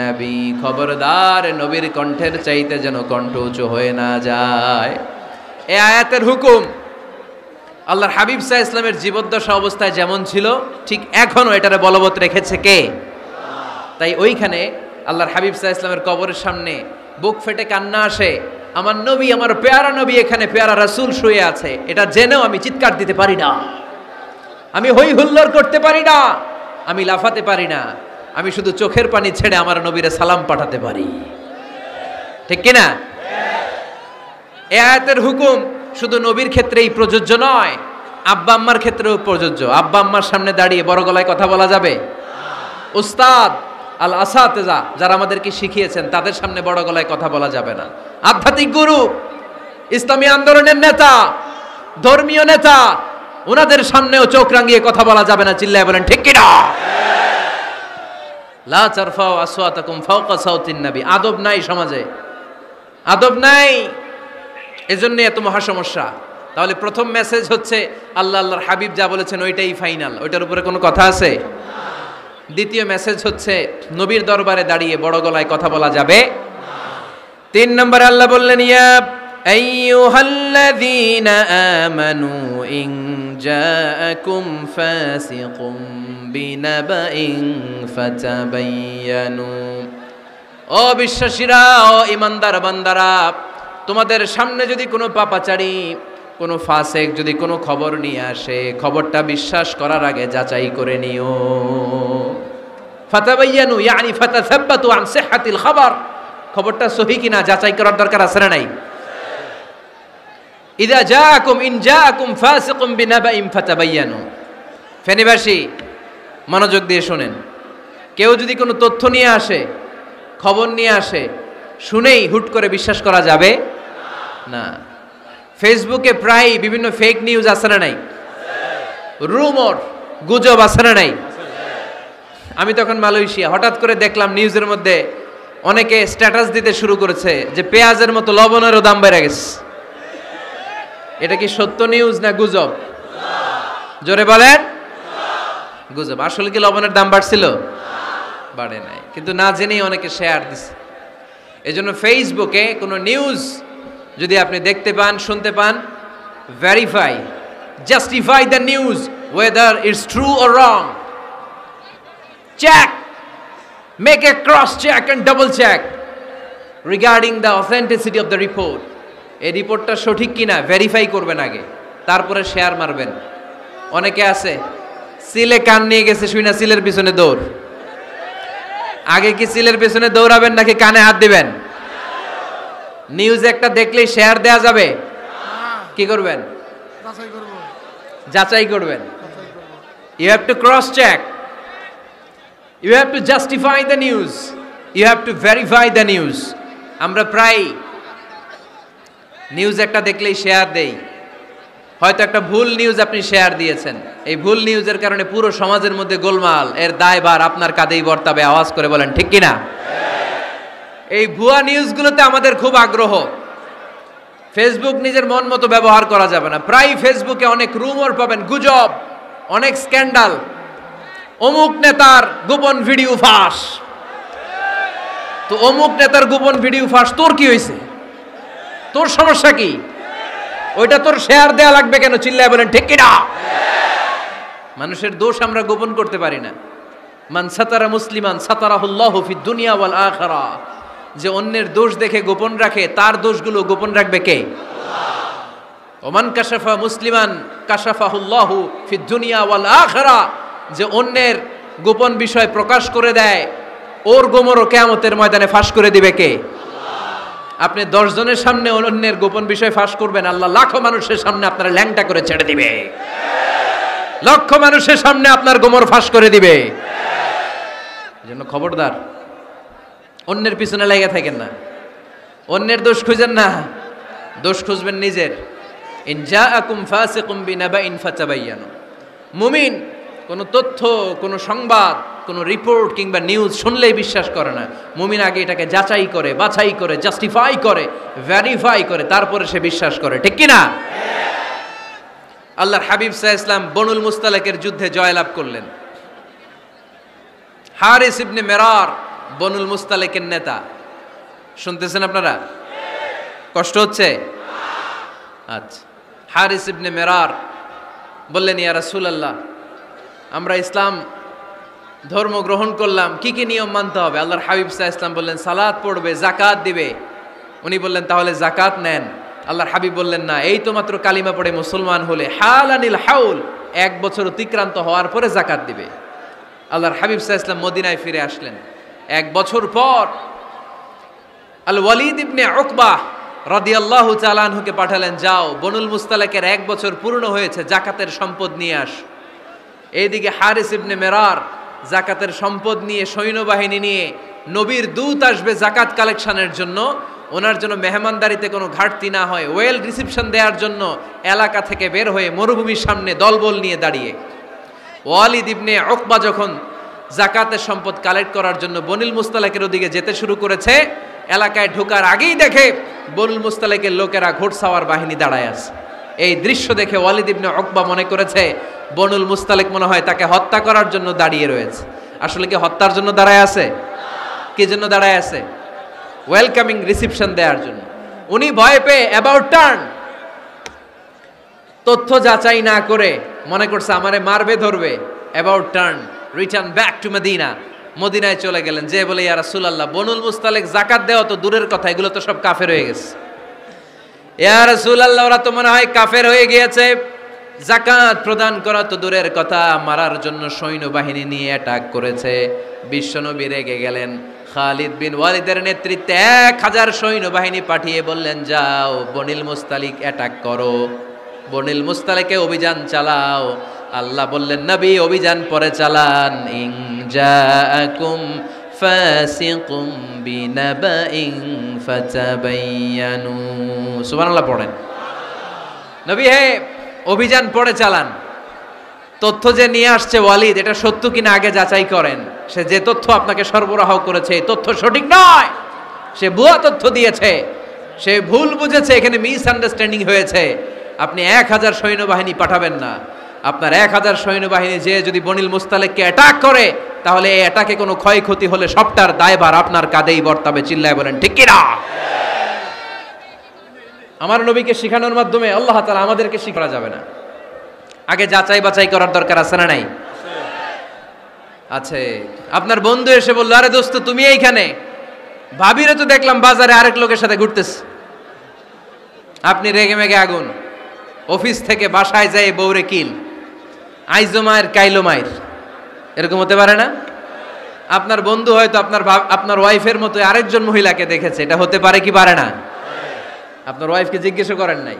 নবী, খবরদার নবীর কণ্ঠের চাইতে যেন কণ্ঠ উঁচু হয়ে না যায়। এই আয়াতের হুকুম আল্লাহর হাবিব সাল্লাল্লাহু আলাইহি ওয়াসাল্লামের জীবদ্দশা অবস্থায় যেমন ছিল ঠিক এখনো এটারে বলবৎ রেখেছে কে? তাই ওইখানে আল্লাহর হাবিব সাল্লাল্লাহু আলাইহি ওয়াসাল্লামের কবরের সামনে বুক ফেটে কান্না আসে, আমার নবী, আমার পেয়ারা নবী এখানে, পেয়ারা রাসূল শুয়ে আছে, এটা জেনেও আমি চিৎকার দিতে পারি না, আমি হই হুল্লোড় করতে পারি না, আমি লাফাতে পারি না, আমি শুধু চোখের পানি ছেড়ে আমার নবীরে সালাম পাঠাতে পারি। ঠিক কিনা? এই আয়াতের হুকুম শুধু নবীর ক্ষেত্রেই প্রযোজ্য নয়, আব্বা আম্মার ক্ষেত্রেও প্রযোজ্য। আব্বা আম্মার সামনে দাঁড়িয়ে বড় গলায় কথা বলা যাবে? উস্তাদ আল আসাতেজা যারা আমাদেরকে শিখিয়েছেন তাদের সামনে বড় গলায় কথা বলা যাবে না। আধ্যাত্মিক গুরু, ইসলামী আন্দোলনের নেতা, ধর্মীয় নেতা, ওনাদের সামনেও চোখ রাঙিয়ে কথা বলা যাবে না। চিল্লায় বলেন ঠিক কিনা? লা তারফাউ আসওয়াতাকুম ফাওকা সাউতিন নবী। আদব নাই সমাজে, আদব নাই, এজন্য এত মহা সমস্যা। তাহলে প্রথম মেসেজ হচ্ছে আল্লাহর হাবিব যা বলেছেন ওইটাই ফাইনাল, ওইটার উপরে কোনো কথা আছে? দ্বিতীয় মেসেজ হচ্ছে নবীর দরবারে দাঁড়িয়ে বড় গলায় কথা বলা যাবে। 3 নম্বরে আল্লাহ বললেন, ইয়া আইয়ুহাল্লাযীনা আমানু ইন জাআকুম ফাসিকুম বিনাবাইন ফাতাবায়ানু। ও বিশ্বাসীরা, ও ঈমানদার বান্দারা, তোমাদের সামনে যদি কোনো পাপাচারী, কোনো ফাসেক যদি কোনো খবর নিয়ে আসে, খবরটা বিশ্বাস করার আগে যাচাই করে নিও। ফাতাবায়ানু ইয়ানি ফাতাসাব্বাতু আন সিহহাতিল খবর, খবরটা সহি কিনা যাচাই করার দরকার আছে না নাই? ইযা জাআকুম ইন জাআকুম ফাসিকুম বিনাবাইন ফাতাবায়ানু। ফেনীবাসী মনোযোগ দিয়ে শুনেন, কেউ যদি কোনো তথ্য নিয়ে আসে, খবর নিয়ে আসে, শুনেই হুট করে বিশ্বাস করা যাবে না। ফেসবুকে প্রায় বিভিন্ন ফেক নিউজ আছে না নাই? রুমর, গুজব আছে না নাই? আমি তখন মালয়েশিয়া, হঠাৎ করে দেখলাম নিউজের মধ্যে অনেকে স্ট্যাটাস দিতে শুরু করেছে যে পেঁয়াজের মতো লবণেরও দাম বেড়ে গেছে। এটা কি সত্য নিউজ না গুজব? জোরে বলেন। গুজব। আসলে কি লবণের দাম বাড়ছিল? বাড়ে নাই, কিন্তু না জেনেই অনেকে শেয়ার দিছে। এজন্য ফেসবুকে কোনো নিউজ যদি আপনি দেখতে পান, শুনতে পান, verify, justify the news whether it's true or wrong. Check, make a cross check and double check regarding the authenticity of the report. এই রিপোর্টটা সঠিক কিনা ভেরিফাই করবেন আগে, তারপরে শেয়ার মারবেন। অনেকে আছে সিলে কান নিয়ে গেছে, শুইনা সিলের পিছনে দৌড়। আগে কি সিলের পিছনে দৌড়াবেন নাকি কানে হাত দিবেন? নিউজ একটা দেখলেই শেয়ার দেয়া যাবে? কি করবেন? যাচাই করবেন। You have to cross check. You have to justify the news. You have to verify the news. আমরা প্রায় নিউজ একটা দেখলেই শেয়ার দেই। হয়তো একটা ভুল নিউজ আপনি শেয়ার দিয়েছেন, এই ভুল নিউজের কারণে পুরো সমাজের মধ্যে গোলমাল, এর দায়ভার আপনার কাঁধেই বর্তাবে। আওয়াজ করে বলেন ঠিক কিনা? এই ভুয়া নিউজগুলোতে আমাদের খুব আগ্রহ। ফেসবুক নিজের মন মতো ব্যবহার করা যাবে না। প্রায় ফেসবুকে অনেক রুমর পাবেন, গুজব, অনেক স্ক্যান্ডাল। অমুক নেতার গোপন ভিডিও ফাঁস। তো অমুক নেতার গোপন ভিডিও ফাঁস, তোর কি হয়েছে? তোর সমস্যা কি? ওইটা তোর শেয়ার দেয়া লাগবে কেন? চিল্লায় বলেন ঠিক কিনা? মানুষের দোষ আমরা গোপন করতে পারি না। মান সাতারা মুসলিমান সাতারাহুল্লাহু ফিদ দুনিয়া ওয়াল আখিরা। যে অন্যের দোষ দেখে গোপন রাখে, তার দোষগুলো গোপন রাখবে কে? আল্লাহ। ওমান কাশাফা মুসলিমান কাশাফাহুল্লাহু ফিদ দুনিয়া ওয়াল আখিরা। যে অন্যের গোপন বিষয় প্রকাশ করে দেয়, ওর গোমরও কিয়ামতের ময়দানে ফাঁস করে দিবে কে? আপনি 10 জনের সামনে অন্যের গোপন বিষয় ফাঁস করবেন, আল্লাহ লাখো মানুষের সামনে আপনার ল্যাংটা করে ছেড়ে দিবে। লক্ষ মানুষের সামনে আপনার গোমর ফাঁস করে দিবে। এজন্য খবরদার, অন্যের পিছনে লেগে থাকেন না, অন্যের দোষ খুঁজেন না, দোষ খুঁজবেন নিজের। ইন জাআকুম ফাসিকুম বিনাবাইন ফাতাবায়ানু। মুমিন কোনো তথ্য, কোনো সংবাদ, কোনো রিপোর্ট কিংবা নিউজ শুনলেই বিশ্বাস করে না। মুমিন আগে এটাকে যাচাই করে, বাছাই করে, জাস্টিফাই করে, ভেরিফাই করে, তারপরে সে বিশ্বাস করে। ঠিক কিনা? আল্লাহর হাবিব সাল্লাল্লাহু আলাইহি ওয়াসাল্লাম বনুল মুস্তালাকের যুদ্ধে জয়লাভ করলেন। হারিস ইবনে মেরার বনুল মুস্তালিকের নেতা। শুনতেছেন আপনারা? কষ্ট হচ্ছে? আচ্ছা, হারিস ইবনে মেরার বললেন, ইয়া রাসূলুল্লাহ, আমরা ইসলাম ধর্ম গ্রহণ করলাম, কি কি নিয়ম মানতে হবে? আল্লাহর হাবিব সাল্লাল্লাহু আলাইহি ওয়াসাল্লাম বললেন, সালাত পড়বে, যাকাত দিবে। উনি বললেন, তাহলে যাকাত নেন। আল্লাহর হাবিব বললেন, না, এই তো মাত্র কালিমা পড়ে মুসলমান হলে হালানিল হাউল, 1 বছর অতিক্রান্ত হওয়ার পরে যাকাত দিবে। আল্লাহর হাবিব সাল্লাল্লাহু আলাইহি ওয়াসাল্লাম মদিনায় ফিরে আসলেন। 1 বছর পর আল ওয়ালিদ ইবনে উকবাহ রাদিয়াল্লাহু তাআলা আনহুকে পাঠালেন, যাও বনুল মুস্তালিকের 1 বছর পূর্ণ হয়েছে, যাকাতের সম্পদ নিয়ে আস। এইদিকে হারিস ইবনে মেরার যাকাতের সম্পদ নিয়ে, সৈন্যবাহিনী নিয়ে, নবীর দূত আসবে যাকাত কালেকশনের জন্য, ওনার জন্য মেহমানদারিতে কোনো ঘাটতি না হয়, ওয়েল রিসিপশন দেওয়ার জন্য এলাকা থেকে বের হয়ে মরুভূমির সামনে দলবল নিয়ে দাঁড়িয়ে। ওয়ালিদ ইবনে উকবা যখন যাকাতের সম্পদ কালেক্ট করার জন্য বনুল মুস্তালিকের ওদিকে যেতে শুরু করেছে, এলাকায় ঢোকার আগেই দেখে বনুল মুস্তালিকের লোকেরা ঘোড়সাওয়ার বাহিনী দাঁড়ায় আছে। এই দৃশ্য দেখে ওয়ালিদ ইবনে উকবা মনে করেছে বনুল মুস্তালিক মনে হয় তাকে হত্যা করার জন্য দাঁড়িয়ে রয়েছে। আসলে কি হত্যার জন্য দাঁড়ায় আছে? কি জন্য দাঁড়ায় আছে? ওয়েলকামিং রিসিপশন দেওয়ার জন্য। উনি ভয় পেয়ে অ্যাবাউট টার্ন, তথ্য যাচাই না করে মনে করছে আমারে মারবে ধরবে, about turn, return back to Medina. মদিনায় চলে গেলেন, যে বলে, ইয়া রাসূলুল্লাহ, বনুল মুস্তালিক যাকাত দেওয়া তো দূরের কথা, এগুলো তো সব কাফের হয়ে গেছে। ইয়া রাসূলুল্লাহ, ওরা তো মনে হয় কাফের হয়ে গিয়েছে, যাকাত প্রদান করা তো দূরের কথা, মারার জন্য সৈন্যবাহিনী নিয়ে অ্যাটাক করেছে। বিশ্বনবী রেগে গেলেন। খালিদ বিন ওয়ালিদের নেতৃত্বে 1000 সৈন্যবাহিনী পাঠিয়ে বললেন, যাও বনুল মুস্তালিক অ্যাটাক করো, বনুল মুস্তালিকে অভিযান চালাও। আল্লাহ বললেন, নবী অভিযান পরে চালান। ইন জাআকুম ফাসিকুম বিনাবাইন ফাতাবায়ানু। সুবহানাল্লাহ পড়েন। নবী হে, অভিযান পরে চালান। তথ্য যে নিয়ে আসছে ওয়ালিদ, এটা সত্য কিনা আগে যাচাই করেন। সে যে তথ্য আপনাকে সরবরাহ করেছে, এই তথ্য সঠিক নয়, সে ভুয়া তথ্য দিয়েছে, সে ভুল বুঝেছে, এখানে মিস আন্ডারস্ট্যান্ডিং হয়েছে। আপনি 1000 সৈন্যবাহিনী পাঠাবেন না। আপনার 1000 সৈন্যবাহিনী যে যদি বনুল মুস্তালিককে অ্যাটাক করে, তাহলে এই অ্যাটাকে কোনো ক্ষয়ক্ষতি হলে সবটার দায়ভার আপনার কাঁধেই বর্তাবে। চিল্লায় বলেন ঠিক কিনা? আমার নবীকে শিখানোর মাধ্যমে আল্লাহ তাআলা আমাদেরকে শিখা যাবে না। আগে যাচাই বাছাই করার দরকার আছে না নাই? আছে। আপনার বন্ধু এসে বলল, আরে দোস্ত তুমি এইখানে, ভাবিরে তো দেখলাম বাজারে আরেক লোকের সাথে ঘুরতেছে। আপনি রেগে মেগে আগুন। অফিস থেকে বাসায় যায় বউরে কিল, আইজো মায়ের কাইলো মায়ের, এরকম হতে পারে না? আপনার বন্ধু হয়তো আপনার ওয়াইফের মতো আরেকজন মহিলাকে দেখেছে, এটা হতে পারে কি পারে না? আপনার ওয়াইফকে জিজ্ঞেস করেন নাই,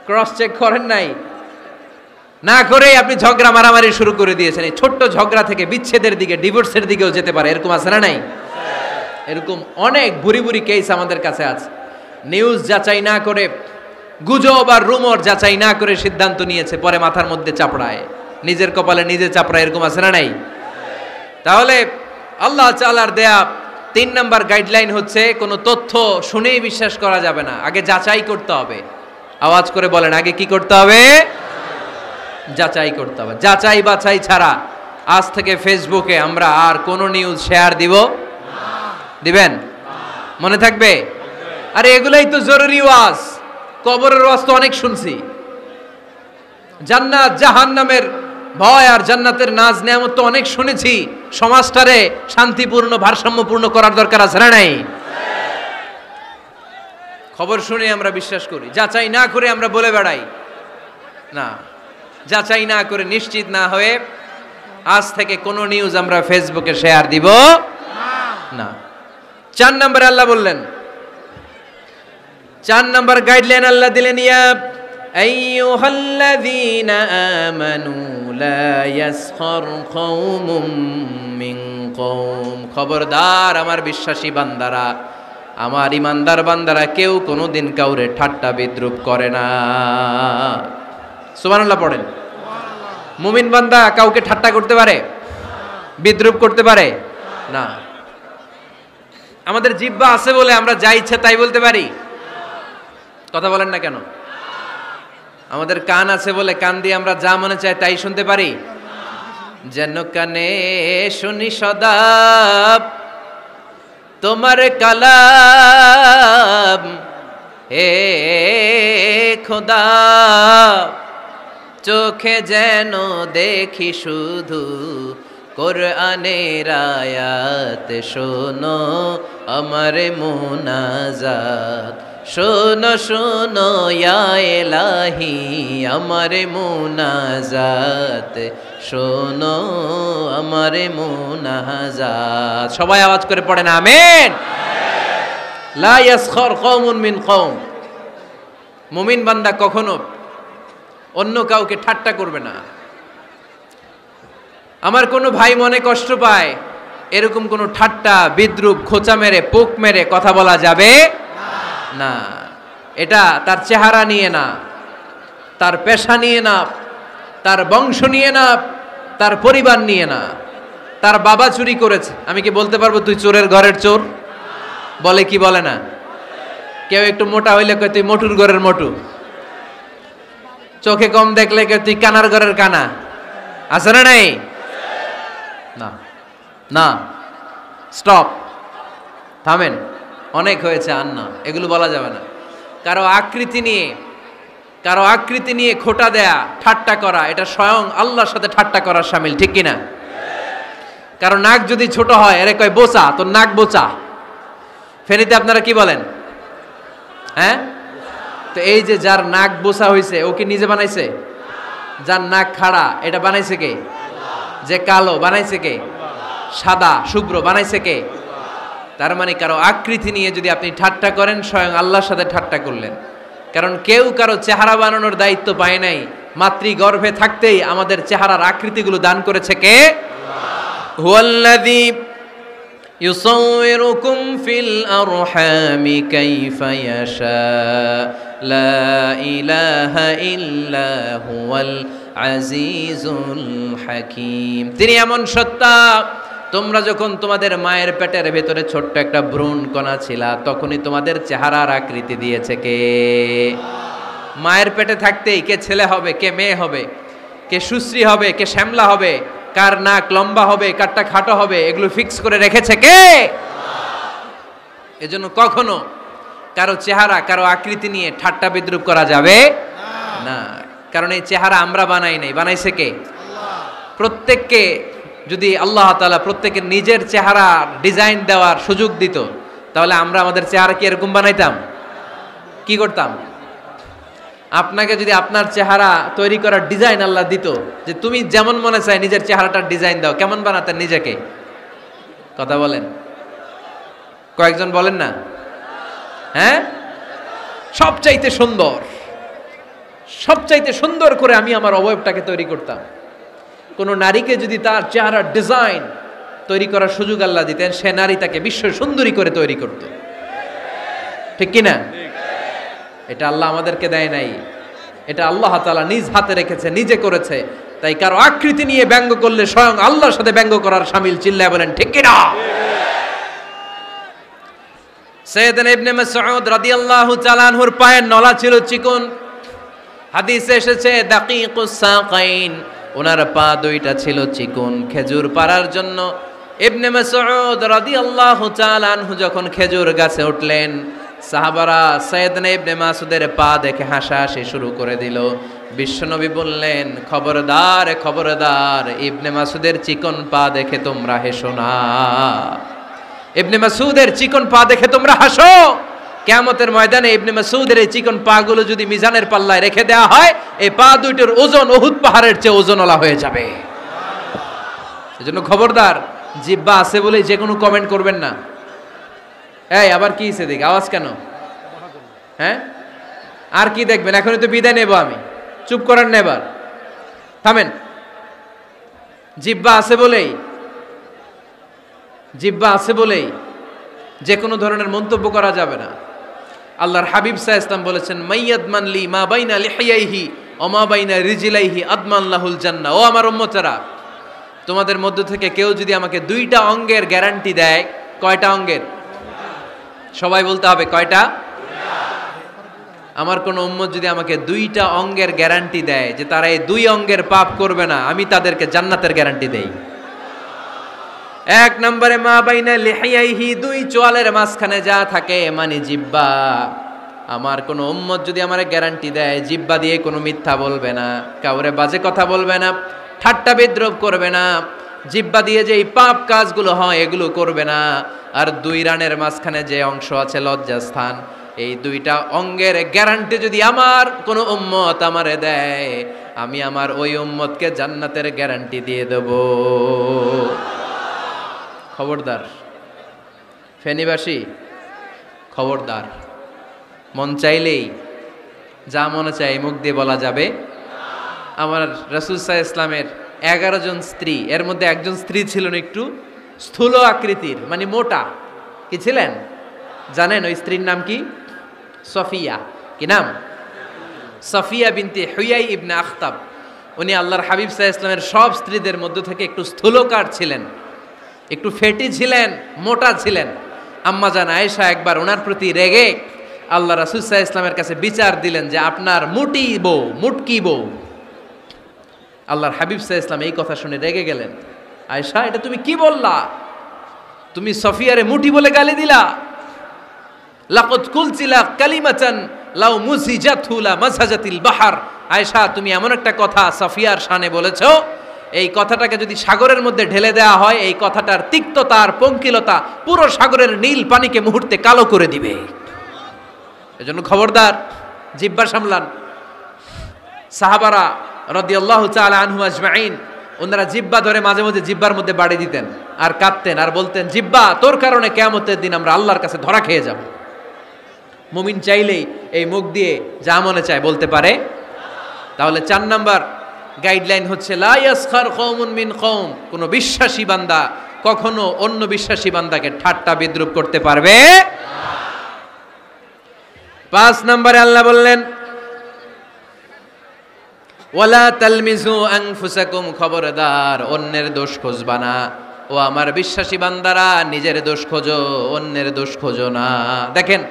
ক্রস চেক করেন নাই, না করে আপনি ঝগড়া মারামারি শুরু করে দিয়েছেন। এই ছোট্ট ঝগড়া থেকে বিচ্ছেদের দিকে, ডিভোর্সের দিকেও যেতে পারে। এরকম আছে না নাই? এরকম অনেক বুড়ি বুড়ি কেস আমাদের কাছে আছে। নিউজ যাচাই না করে, গুজব আর রুমর যাচাই না করে সিদ্ধান্ত নিয়েছে, পরে মাথার মধ্যে চাপড়ায়, নিজের কপালে নিজে চাপড়ায়। এরকম আছে না নাই? তাহলে আল্লাহ তাআলার দেয়া 3 নাম্বার গাইডলাইন হচ্ছে, কোনো তথ্য শুনেই বিশ্বাস করা যাবে না, আগে যাচাই করতে হবে। আওয়াজ করে বলেন, আগে কি করতে হবে? যাচাই করতে হবে। যাচাই বাছাই ছাড়া আজ থেকে ফেসবুকে আমরা আর কোনো নিউজ শেয়ার দিব? দিবেন? মনে থাকবে? আরে এগুলাই তো জরুরি ওয়াজ। কবরের ওয়াজ তো অনেক শুনছি, জান্নাত জাহান্নামের ভয় আর জান্নাতের নাজ নেয়ামত তো অনেক শুনেছি। সমাজটারে শান্তিপূর্ণ, ভারসাম্যপূর্ণ করার দরকার আছে না নাই? খবর শুনে আমরা বিশ্বাস করি, যাচাই না করে আমরা বলে বেড়াই না। যাচাই না করে, নিশ্চিত না হয়ে আজ থেকে কোনো নিউজ আমরা ফেসবুকে শেয়ার দিব না। 4 নম্বরে আল্লাহ বললেন, 4 নম্বর গাইডলাইন আল্লাহ দিলেন, ইয়া আইয়ুহাল্লাযীনা আমানু লা ইয়াসখার কওমুম মিন কওম। খবরদার আমার বিশ্বাসী বান্দারা, আমার ইমানদার বান্দারা, কেউ কোনোদিন কাউরে ঠাট্টা বিদ্রুপ করে না। সুবহানাল্লাহ পড়েন। মুমিন বান্দা কাউকে ঠাট্টা করতে পারে? বিদ্রুপ করতে পারে না। আমাদের জিহ্বা আছে বলে আমরা যা ইচ্ছা তাই বলতে পারি? কথা বলেন না কেন? আমাদের কান আছে বলে কান দিয়ে আমরা যা মনে চায় তাই শুনতে পারি? যেন কানে শুনি সদা তোমার কালাম, হে খোদা চোখে যেন দেখি শুধু কোরআনের আয়াত, শোনো আমার মুনাজাত, শোনো শোনো ইয়া ইলাহি আমার মুনাজাত, শোনো আমার মুনাজাত। সবাই আওয়াজ করে পড়েন আমিন। লা ইয়াসখর কওমুন মিন কওম, মুমিন বান্দা কখনো অন্য কাউকে ঠাট্টা করবে না। আমার কোনো ভাই মনে কষ্ট পায়, এরকম কোনো ঠাট্টা বিদ্রুপ খোঁচা মেরে পোক মেরে কথা বলা যাবে না। এটা তার চেহারা নিয়ে না, তার পেশা নিয়ে না, তার বংশ নিয়ে না, তার পরিবার নিয়ে না। তার বাবা চুরি করেছে, আমি কি বলতে পারবো তুই চোরের ঘরের চোর? বলে কি বলে না? কেউ একটু মোটা হইলে কয় তুই মোটুর ঘরের মোটু, চোখে কম দেখলে কয় তুই কানার ঘরের কানা। আছে না নাই? না না, স্টপ, থামেন, অনেক হয়েছে, আর না, এগুলো বলা যাবে না। কারো আকৃতি নিয়ে খোটা দেয়া, ঠাট্টা করা, এটা স্বয়ং আল্লাহর সাথে ঠাট্টা করার শামিল, ঠিক কিনা? কারো নাক যদি ছোট হয়, এরে কয় বোচা, তোর নাক বোচা। ফেনীতে আপনারা কি বলেন? হ্যাঁ, তো এই যে যার নাক বোচা হয়েছে, ও কি নিজে বানাইছে? যার নাক খাড়া, এটা বানাইছে কে? যে কালো, বানাইছে কে? সাদা শুভ্র, বানাইছে কে? তার মানে কারো আকৃতি নিয়ে যদি আপনি ঠাট্টা করেন, স্বয়ং আল্লাহর সাথে ঠাট্টা করলেন। কারণ কেউ কারো চেহারা বানানোর দায়িত্ব পায় নাই। মাতৃগর্ভে থাকতেই আমাদের চেহারার আকৃতিগুলো দান করেছে কে? হুয়াল্লাযী ইউসাউইরুকুম ফিল আরহামি কাইফা ইয়াশা লা ইলাহা ইল্লা হুয়াল আজিজুল হাকীম। তিনি এমন সত্তা, তোমরা যখন তোমাদের মায়ের পেটের ভেতরে ছোট্ট একটা ভ্রূণ কণা ছিলা, তখনই তোমাদের চেহারার আকৃতি দিয়েছে কে? মায়ের পেটে থাকতেই কে ছেলে হবে, কে মেয়ে হবে, কে সুশ্রী হবে, কে শ্যামলা হবে, কার নাক লম্বা হবে, কারটা খাটো হবে, এগুলো ফিক্স করে রেখেছে কে? এজন্য কখনো কারো চেহারা, কারো আকৃতি নিয়ে ঠাট্টা বিদ্রুপ করা যাবে না। কারণ এই চেহারা আমরা বানাই নাই, বানাইছে কে? প্রত্যেককে যদি আল্লাহ তাআলা প্রত্যেকের নিজের চেহারা ডিজাইন দেওয়ার সুযোগ দিত, তাহলে আমরা আমাদের চেহারা কি এরকম বানাইতাম? কি করতাম? আপনাকে যদি আপনার চেহারা তৈরি করার ডিজাইন আল্লাহ দিত, যে তুমি যেমন মনে চাই নিজের চেহারাটার ডিজাইন দাও, কেমন বানাতেন নিজেকে? কথা বলেন, কয়েকজন বলেন না? হ্যাঁ, সবচাইতে সুন্দর করে আমি আমার অবয়বটাকে তৈরি করতাম। কোন নারীকে যদি তার চেহারার ডিজাইন তৈরি করার সুযোগ আল্লাহ দিতেন, সে নারী তাকে বিশ্ব সুন্দরী করে তৈরি করত, ঠিক কিনা? এটা আল্লাহ আমাদেরকে দেয় নাই, এটা আল্লাহ তাআলা নিজ হাতে রেখেছে, নিজে করেছে। তাই কারো আকৃতি নিয়ে ব্যঙ্গ করলে স্বয়ং আল্লাহর সাথে ব্যঙ্গ করার শামিল। চিল্লায় বলেন ঠিক কিনা? সাইয়েদনা ইবনে মাসউদ রাদিয়াল্লাহু তাআলা আনহুর পায়ের নলা ছিল চিকন। হাদিসে এসেছে দাকিকুস সাকাইন, ওনার পা দুইটা ছিল চিকন। খেজুর পাড়ার জন্য ইবনে মাসউদ রাদিয়াল্লাহু তাআলা আনহু যখন খেজুর গাছে উঠলেন, সাহাবারা সাইয়েদনা ইবনে মাসউদের পা দেখে হাসাহাসি শুরু করে দিল। বিশ্বনবী বললেন, খবরদার খবরদার, ইবনে মাসউদের চিকন পা দেখে তোমরা হেসো না। ইবনে মাসউদের চিকন পা দেখে তোমরা হাসো। কিয়ামতের ময়দানে ইবনে মাসউদের এই চিকন পা গুলো যদি মিজানের পাল্লায় রেখে দেওয়া হয়, এই পা দুইটার ওজন উহুদ পাহাড়ের চেয়ে ওজনওয়ালা হয়ে যাবে। সেজন্য খবরদার, জিহ্বা আছে বলে যে কোনো কমেন্ট করবেন না। এই আবার কি হইছে দেখ, আওয়াজ কেন? হ্যাঁ, আর কি দেখবেন? এখনই তো বিদায় নেব আমি, চুপ করেন না, এবার থামেন। জিহ্বা আছে বলেই যে কোনো ধরনের মন্তব্য করা যাবে না। আল্লাহর হাবিব সাল্লাল্লাহু আলাইহি ওয়াসাল্লাম বলেছেন, মাইয়াদমান লি মা বাইনা লিহিয়াইহি ওয়া মা বাইনা রিজলাইহি আদমান লাহুল জান্নাহ। ও আমার উম্মতেরা, তোমাদের মধ্য থেকে কেউ যদি আমাকে দুইটা অঙ্গের গ্যারান্টি দেয়, কয়টা অঙ্গের? সবাই বলতে হবে কয়টা? আমার কোন উম্মত যদি আমাকে 2টা অঙ্গের গ্যারান্টি দেয় যে তারা এই 2 অঙ্গের পাপ করবে না, আমি তাদেরকে জান্নাতের গ্যারান্টি দেই। 1 নম্বরে মা বাইনা লিহিয়াইহি, 2 চোয়ালের মাঝখানে যা থাকে মানে জিহ্বা। আমার কোন উম্মত যদি আমারে গ্যারান্টি দেয় জিহ্বা দিয়ে কোনো মিথ্যা বলবে না, কাউরে বাজে কথা বলবে না, ঠাট্টা বিদ্রূপ করবে না, জিহ্বা দিয়ে যে এই পাপ কাজগুলো হয় এগুলো করবে না, আর 2 রানের মাঝখানে যে অংশ আছে লজ্জাস্থান, এই 2টা অঙ্গের গ্যারান্টি যদি আমার কোনো উম্মত আমারে দেয়, আমি আমার ওই উম্মতকে জান্নাতের গ্যারান্টি দিয়ে দেব। খবরদার ফেনীবাসী, খবরদার। মন চাইলেই যা মনে চাই মুখ দিয়ে বলা যাবে। আমার রাসূল সাল্লাল্লাহু আলাইহি ইসলামের 11 জন স্ত্রী, এর মধ্যে একজন স্ত্রী ছিলেন একটু স্থূল আকৃতির, মানে মোটা। কি ছিলেন জানেন? ওই স্ত্রীর নাম কি? সফিয়া। কি নাম? সফিয়া বিনতে হুয়াই ইবনে আখতাব। উনি আল্লাহর হাবিব সাল্লাল্লাহু আলাইহি ইসলামের সব স্ত্রীদের মধ্য থেকে একটু স্থূলকার ছিলেন, একটু ফেটি ছিলেন, মোটা ছিলেন। আম্মা জান আয়েশা একবার ওনার প্রতি রেগে আল্লাহ রাসূল সাল্লাল্লাহু আলাইহি ইসলামের কাছে বিচার দিলেন যে আপনার মুটি বউ, মুটকি বউ। আল্লাহর হাবিব সাল্লাল্লাহু আলাইহি ইসলাম এই কথা শুনে রেগে গেলেন। আয়েশা, এটা তুমি কি বললা? তুমি সফিয়ারে মুটি বলে গালি দিলা। লাকাদ কুলতিলা কালিমাতান লাউ মুজিজাতহু লা মাসাজাতিল বাহর। আয়েশা, তুমি এমন একটা কথা সফিয়ার শানে বলেছো, এই কথাটাকে যদি সাগরের মধ্যে ঢেলে দেওয়া হয়, এই কথাটার তিক্ততা আর পঙ্কিলতা পুরো সাগরের নীল পানিকে মুহূর্তে কালো করে দিবে। এজন্য খবরদার, জিহ্বা সামলান। সাহাবারা রাদিয়াল্লাহু তাআলা আনহু আজমাইন, ওনারা জিহ্বা ধরে মাঝে মাঝে জিহ্বার মধ্যে বাড়ি দিতেন আর কাঁদতেন আর বলতেন, জিহ্বা, তোর কারণে কিয়ামতের দিন আমরা আল্লাহর কাছে ধরা খেয়ে যাব। মুমিন চাইলেই এই মুখ দিয়ে যা মনে চায় বলতে পারে। তাহলে 4 নাম্বার গাইডলাইন হচ্ছে লা ইয়াসখার কওমুন মিন কওম, কোন বিশ্বাসী বান্দা কখনো অন্য বিশ্বাসী বান্দাকে ঠাট্টা বিদ্রূপ করতে পারবে না। 5 নম্বরে আল্লাহ বললেন ওয়ালা তালমিজু আনফুসাকুম, খবরদার অন্যের দোষ খুঁজবা না। ও আমার বিশ্বাসী বান্দারা, নিজের দোষ খোঁজো, অন্যের দোষ খোঁজো না। দেখেন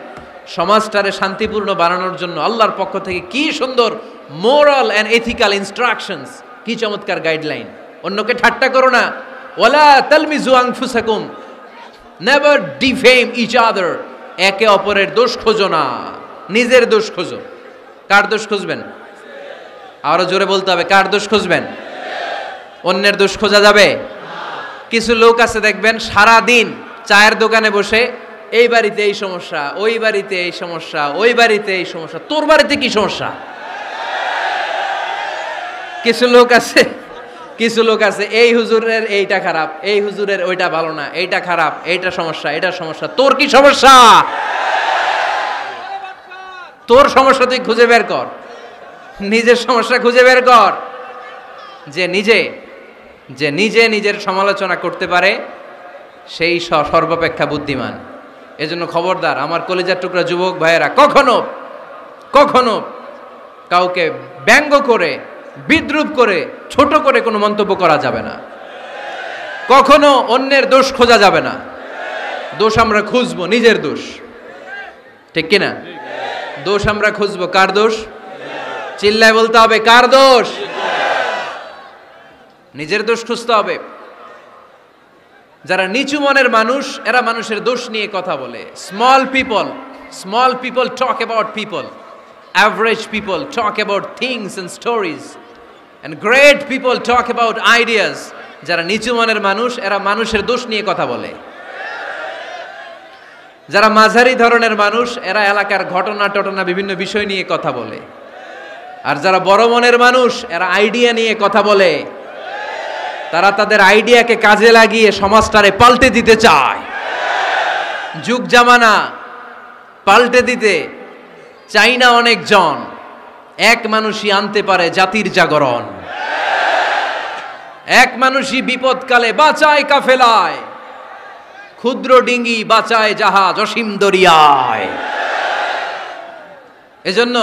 সমাজটারে শান্তিপূর্ণ বানানোর জন্য আল্লাহর পক্ষ থেকে কি সুন্দর মোরাল এন্ড এথিক্যাল ইনস্ট্রাকশনস, কি চমৎকার গাইডলাইন। অন্যকে ঠাট্টা করো না। ওয়ালা তালমিজু আনফুসাকুম, নেভার ডিফেম ইচ আদার, একে অপরের দোষ খোঁজো না, নিজের দোষ খোঁজো। কার দোষ খুঁজবেন? আরো জোরে বলতে হবে, কার দোষ খুঁজবেন? অন্যের দোষ খোঁজা যাবে? কিছু লোক আছে দেখবেন সারা দিন চায়ের দোকানে বসে এই বাড়িতে এই সমস্যা, ওই বাড়িতে এই সমস্যা, ওই বাড়িতে এই সমস্যা, তোর বাড়িতে কি সমস্যা? কিছু লোক আছে এই হুজুরের এইটা খারাপ, এই হুজুরের ওইটা ভালো না, এইটা খারাপ, এইটা সমস্যা, এটা সমস্যা। তোর কি সমস্যা? তোর সমস্যা তুই খুঁজে বের কর, নিজের সমস্যা খুঁজে বের কর। যে নিজে নিজের সমালোচনা করতে পারে সেই সর্বাপেক্ষা বুদ্ধিমান। এজন্য খবরদার আমার কলিজার টুকরা যুবক ভাইয়েরা, কখনো কাউকে ব্যঙ্গ করে, বিদ্রূপ করে, ছোট করে কোনো মন্তব্য করা যাবে না। কখনো অন্যের দোষ খোঁজা যাবে না। দোষ আমরা খুঁজবো, নিজের দোষ, ঠিক কিনা? দোষ আমরা খুঁজবো, কার দোষ? চিল্লায় বলতে হবে, কার দোষ? নিজের দোষ খুঁজতে হবে। যারা নিচু মনের মানুষ, এরা মানুষের দোষ নিয়ে কথা বলে। Small people talk about people, average people talk about things and stories, and great people talk about ideas. যারা নিচু মনের মানুষ, এরা মানুষের দোষ নিয়ে কথা বলে। যারা মাঝারি ধরনের মানুষ, এরা এলাকার ঘটনা বিভিন্ন বিষয় নিয়ে কথা বলে। আর যারা বড় মনের মানুষ, এরা আইডিয়া নিয়ে কথা বলে। তারা তাদের আইডিয়াকে কাজে লাগিয়ে সমাজটারে পাল্টে দিতে চায়। যুগ জামানা পাল্টে দিতে চাই না অনেকজন, এক মানুষই আনতে পারে জাতির জাগরণ। এক মানুষই বিপদকালে বাঁচায় কাফেলায়, ক্ষুদ্র ডিঙ্গি বাঁচায় জাহাজ অসীম দরিয়ায়। এজন্য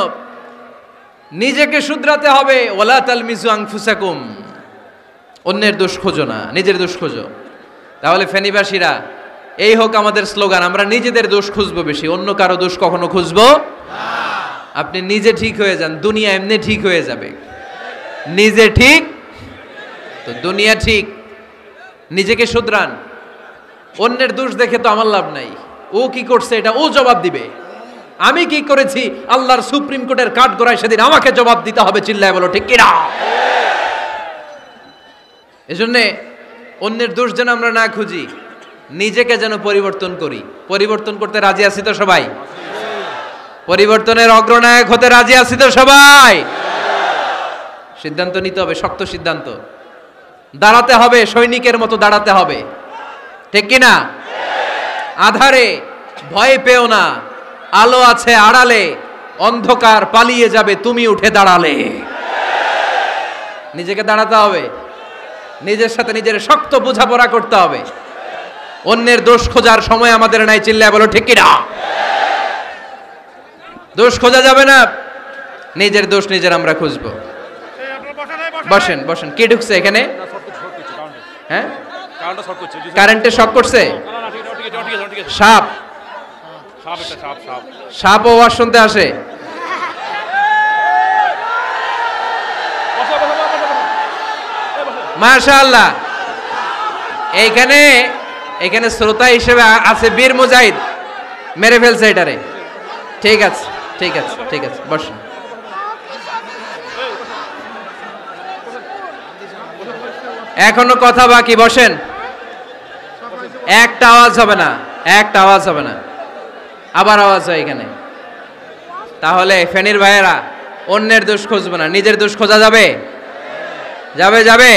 নিজেকে শুধরাতে হবে। ওয়ালা তালমিজু আনফুসাকুম, অন্যের দোষ খোঁজো না, নিজের দোষ খোঁজো। তাহলে ফেনীবাসীরা, এই হোক আমাদের স্লোগান, আমরা নিজেদের দোষ খুঁজবো বেশি, অন্য কারো দোষ কখনো খুঁজবো না। আপনি নিজে ঠিক হয়ে যান, দুনিয়া এমনি ঠিক হয়ে যাবে। নিজে ঠিক তো দুনিয়া ঠিক। নিজেকে শুধরান। অন্যের দোষ দেখে তো আমার লাভ নাই। ও কি করছে এটা ও জবাব দিবে, আমি কি করেছি আল্লাহর সুপ্রিম কোর্টের কাঠগড়ায় সেদিন আমাকে জবাব দিতে হবে। চিল্লায় বলো ঠিক কিনা? এজন্য অন্যের দোষ যেন আমরা না খুঁজি, নিজেকে যেন পরিবর্তন করি। পরিবর্তন করতে রাজি আছি তো সবাই? পরিবর্তনের অগ্রনায়ক হতে রাজি আছি তো সবাই? সিদ্ধান্ত নিতে হবে, শক্ত সিদ্ধান্ত। দাঁড়াতে হবে, সৈনিকের মতো দাঁড়াতে হবে, ঠিক কিনা? আধারে ভয় পেও না, আলো আছে আড়ালে, অন্ধকার পালিয়ে যাবে তুমি উঠে দাঁড়ালে। নিজেকে দাঁড়াতে হবে, নিজের সাথে নিজের শক্ত বোঝাপড়া করতে হবে। অন্যের দোষ খোঁজার সময় আমাদের নাই। চিল্লায় বলো ঠিক কিনা? দোষ খোঁজা যাবে না, নিজের দোষ নিজের আমরা খুঁজবো। বসেন বসেন। কে ঢুকছে এখানে? হ্যাঁ, কারেন্টে শক করছে। সাপ, সাপও আওয়াজ শুনতে আসে। মাশাআল্লাহ। এইখানে এখানে শ্রোতা হিসেবে আছে বীর মুজাহিদ, মেরে ফেলছে এটারে। ঠিক আছে ঠিক আছে ঠিক আছে, বসেন। এখনো কথা বাকি, বসেন। একটা আওয়াজ হবে না, একটা আওয়াজ হবে না। আবার আওয়াজ হয় এখানে। তাহলে ফেনীর ভাইয়েরা অন্যের দোষ খুঁজবে না, নিজের দোষ খোঁজা যাবে? যাবে যাবে?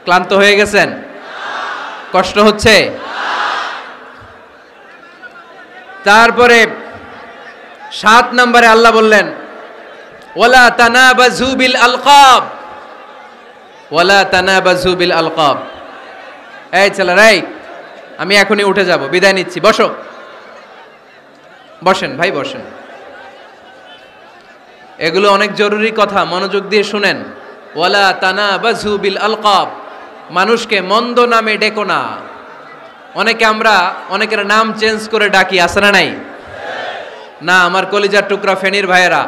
ক্লান্ত হয়ে গেছেন? কষ্ট হচ্ছে? তারপরে 7 নম্বরে আল্লাহ বললেন ওয়ালা তানাবাজু বিল আলকাব, ওয়ালা তানাবাজু বিল আলকাব। এই ছেলেরা, এই আমি এখনই উঠে যাব, বিদায় নিচ্ছি, বসো। বসেন ভাই, বসেন। এগুলো অনেক জরুরি কথা, মনোযোগ দিয়ে শুনেন। ওয়ালা তানাবাজু বিল আলকাব, মানুষকে মন্দ নামে ডেকো না। অনেকের নাম চেঞ্জ করে ডাকি, আছে না নাই? না, আমার কলিজার টুকরা ফেনীর ভাইয়েরা,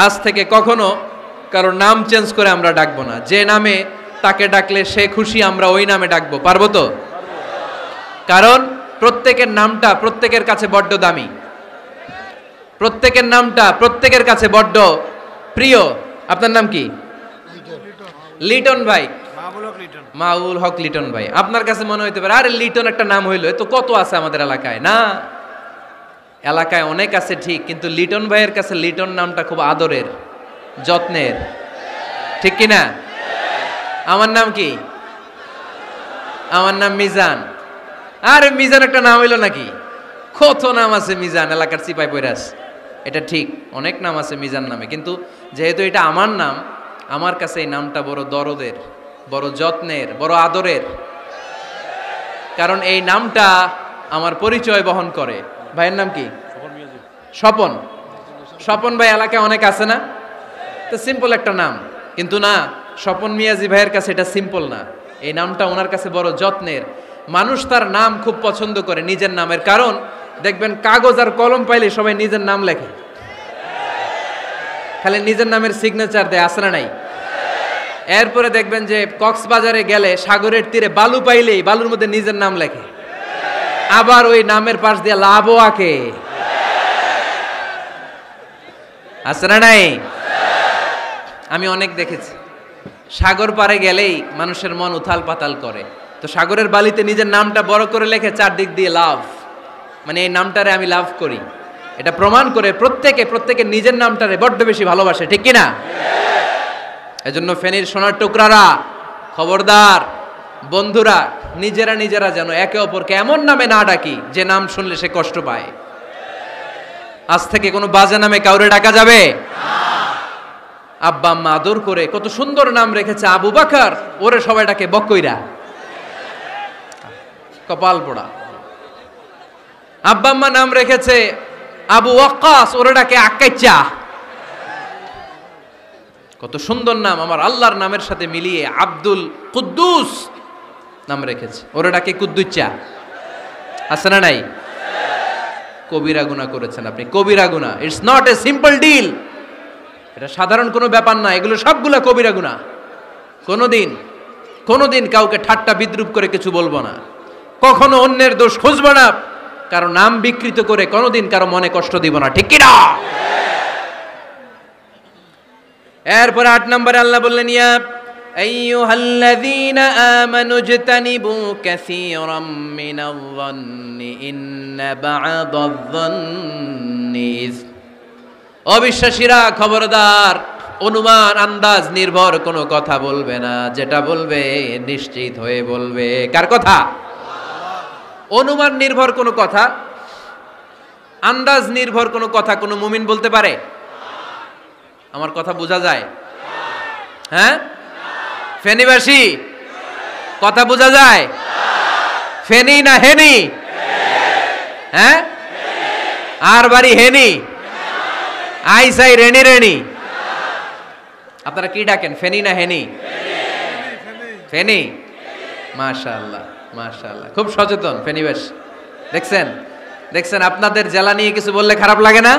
আজ থেকে কখনো কারোর নাম চেঞ্জ করে আমরা ডাকবো না। যে নামে তাকে ডাকলে সে খুশি, আমরা ওই নামে ডাকবো। পারবো তো? কারণ প্রত্যেকের নামটা প্রত্যেকের কাছে বড্ড দামি, প্রত্যেকের নামটা প্রত্যেকের কাছে বড্ড প্রিয়। আপনার নাম কি? লিটন ভাই, মাউল হক লিটন ভাই। আপনার কাছে মনে হইতে পারে আরে লিটন একটা নাম হইলো, এ তো কত আছে আমাদের এলাকায়। না, এলাকায় অনেক আছে ঠিক, কিন্তু লিটন ভাইয়ের কাছে লিটন নামটা খুব আদরের, যত্নের, ঠিক কিনা? আমার নাম কি? আমার নাম মিজান। আরে মিজান একটা নাম হইলো নাকি? কত নাম আছে মিজান, এলাকার চিপাই পয়রাস। এটা ঠিক, অনেক নাম আছে মিজান নামে, কিন্তু যেহেতু এটা আমার নাম, আমার কাছে এই নামটা বড় দরদের, বড় যত্নের, বড় আদরের। কারণ এই নামটা আমার পরিচয় বহন করে। ভাইয়ের নাম কি? স্বপন। স্বপন ভাই এলাকায় অনেক আছে না? তো সিম্পল একটা নাম, কিন্তু না, স্বপন মিয়াজি ভাইয়ের কাছে এটা সিম্পল না। এই নামটা ওনার কাছে বড় যত্নের। মানুষ তার নাম খুব পছন্দ করে, নিজের নামের। কারণ দেখবেন কাগজ আর কলম পাইলে সবাই নিজের নাম লেখে, খালি নিজের নামের সিগনেচার দেয়, আছে না নাই? এরপরে দেখবেন যে কক্সবাজারে গেলে সাগরের তীরে বালু পাইলেই বালুর মধ্যে নিজের নাম লেখে, আবার ওই নামের পাশ দিয়ে লাভও আঁকে, আছে না নাই? আমি অনেক দেখেছি, সাগর পারে গেলেই মানুষের মন উথাল পাতাল করে। তো সাগরের বালিতে নিজের নামটা বড় করে লেখে, চারদিক দিয়ে লাভ, মানে এই নামটারে আমি লাভ করি। এটা প্রমাণ করে প্রত্যেকে নিজের নামটারে বড্ড বেশি ভালোবাসে, ঠিক কিনা? এজন্য ফেনীর সোনার টুকরারা, খবরদার বন্ধুরা, নিজেরা যেন একে অপরকে এমন নামে না ডাকি যে নাম শুনলে সে কষ্ট পায়। আজ থেকে কোনো বাজে নামে কাউরে ডাকা যাবে? আব্বা আম্মা আদর করে কত সুন্দর নাম রেখেছে, আবু বাকার, ওরে সবাই ডাকে বকইরা, কপাল পোড়া। আব্বা আম্মা নাম রেখেছে আবু ওয়াক্কাস, ওরে ডাকে আক্কাইচা। কত সুন্দর নাম, আমার আল্লাহর নামের সাথে মিলিয়ে আব্দুল কুদ্দুস নাম রেখেছে, ওরে ডাকে কুদ্দুচ্চা, আছে না নাই? কবিরা গুনাহ করেছেন আপনি, কবিরা গুনাহ। It's not a simple deal, এটা সাধারণ কোনো ব্যাপার না, এগুলো সবগুলা কবিরা গুনাহ। কোনোদিন কাউকে ঠাট্টা বিদ্রুপ করে কিছু বলবো না, কখনো অন্যের দোষ খুঁজবো না, কারো নাম বিকৃত করে কোনোদিন কারো মনে কষ্ট দিব না, ঠিক কি না? এরপরে 8 নম্বরে আল্লাহ বললেন, ইয়া আইয়ুহাল্লাযীনা আমানু ইজতানিবু কাসীরাম মিনায-যন্নি ইন্না বা'দায-যন্নি ইসম। অবিশ্বাসীরা খবরদার, অনুমান আন্দাজ নির্ভর কোনো কথা বলবে না, যেটা বলবে নিশ্চিত হয়ে বলবে। কার কথা? অনুমান নির্ভর কোনো কথা, আন্দাজ নির্ভর কোনো কথা কোনো মুমিন বলতে পারে? আমার কথা বোঝা যায়? হ্যাঁ, ফেনীবাসী কথা বোঝা যায়? ফেনী না হেনি? হ্যাঁ, আর বাড়ি হেনি, আইসাই রেনি রেনি। আপনারা কি ডাকেন, ফেনী না হেনি? ফেনী। মাশাআল্লাহ মাশাআল্লাহ, খুব সচেতন ফেনীবাসী। দেখছেন আপনাদের জেলা নিয়ে কিছু বললে খারাপ লাগে না?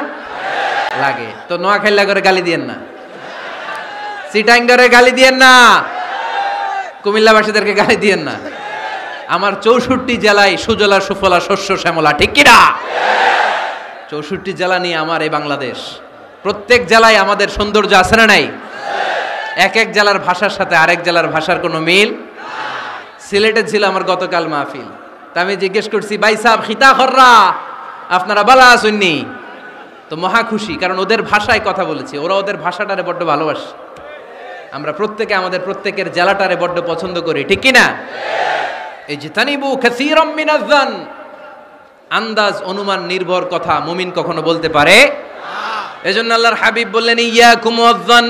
লাগে। তো নোয়াখালী করে গালি দিয়েন না, চিটাঙ্গরে গালি দিয়েন না, কুমিল্লাবাসীদেরকে গালি দিয়েন না। আমার 64 জেলায় সুজলা সুফলা শস্য শ্যামলা, ঠিক কি না? 64 জেলা নিয়ে আমার এই বাংলাদেশ। প্রত্যেক জেলায় আমাদের সৌন্দর্য আছে না নাই? এক এক জেলার ভাষার সাথে আরেক জেলার ভাষার কোনো মিল। সিলেটে ছিল আমার গতকাল মাহফিল, তা আমি জিজ্ঞেস করছি, ভাই সাহেব খিতা খররা, আপনারা বালা আসুননি? তো মহা খুশি, কারণ ওদের ভাষায় কথা বলেছি, ওরা ওদের ভাষাটারে বড্ড ভালোবাসে। আমরা প্রত্যেকে আমাদের প্রত্যেকের জেলাটারে বড্ড পছন্দ করি, ঠিক কি না? এই যে তানিবু কাসীরাম মিনায-যন, আন্দাজ অনুমান নির্ভর কথা মুমিন কখনো বলতে পারে? এজন্য আল্লাহর হাবিব বললেন, ইয়াকুম ওয়ায-যন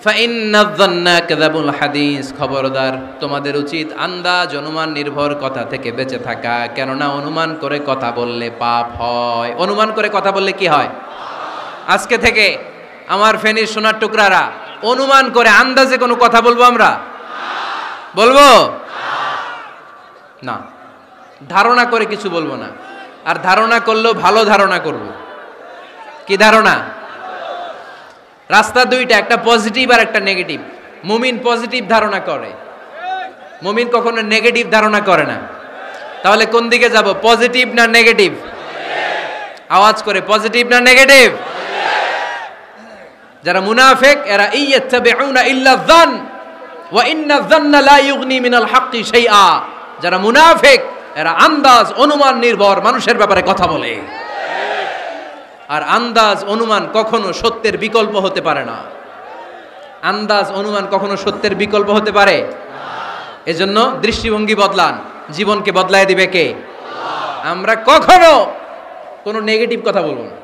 ফাইন্নায-যন্না কাযাবুল হাদিস। খবরদার, তোমাদের উচিত আন্দাজ অনুমান নির্ভর কথা থেকে বেঁচে থাকা, কেননা অনুমান করে কথা বললে পাপ হয়। অনুমান করে কথা বললে কি হয়? আজকে থেকে আমার ফেনীর সোনার টুকরারা অনুমান করে আন্দাজে কোনো কথা বলবো আমরা? বলবো না। ধারণা করে কিছু বলবো না, আর ধারণা করলেও ভালো ধারণা করব। কি ধারণা? রাস্তা দুইটা, একটা পজিটিভ আর একটা নেগেটিভ। মুমিন পজিটিভ ধারণা করে, মুমিন কখনো নেগেটিভ ধারণা করে না। তাহলে কোন দিকে যাব, পজিটিভ না নেগেটিভ? আওয়াজ করে, পজিটিভ না নেগেটিভ? যারা মুনাফিক এরা ইয়াত্তাবিউনা ইল্লা যন ওয়া ইন্না যন্না লা ইউগনি মিনাল হাক্কি শাইআ। যারা মুনাফিক এরা আন্দাজ অনুমান নির্ভর মানুষের ব্যাপারে কথা বলে, আর আন্দাজ অনুমান কখনো সত্যের বিকল্প হতে পারে না। আন্দাজ অনুমান কখনো সত্যের বিকল্প হতে পারে? এজন্য দৃষ্টিভঙ্গি বদলান, জীবনকে বদলায় দিবে কে? আমরা কখনো কোনো নেগেটিভ কথা বলবো না,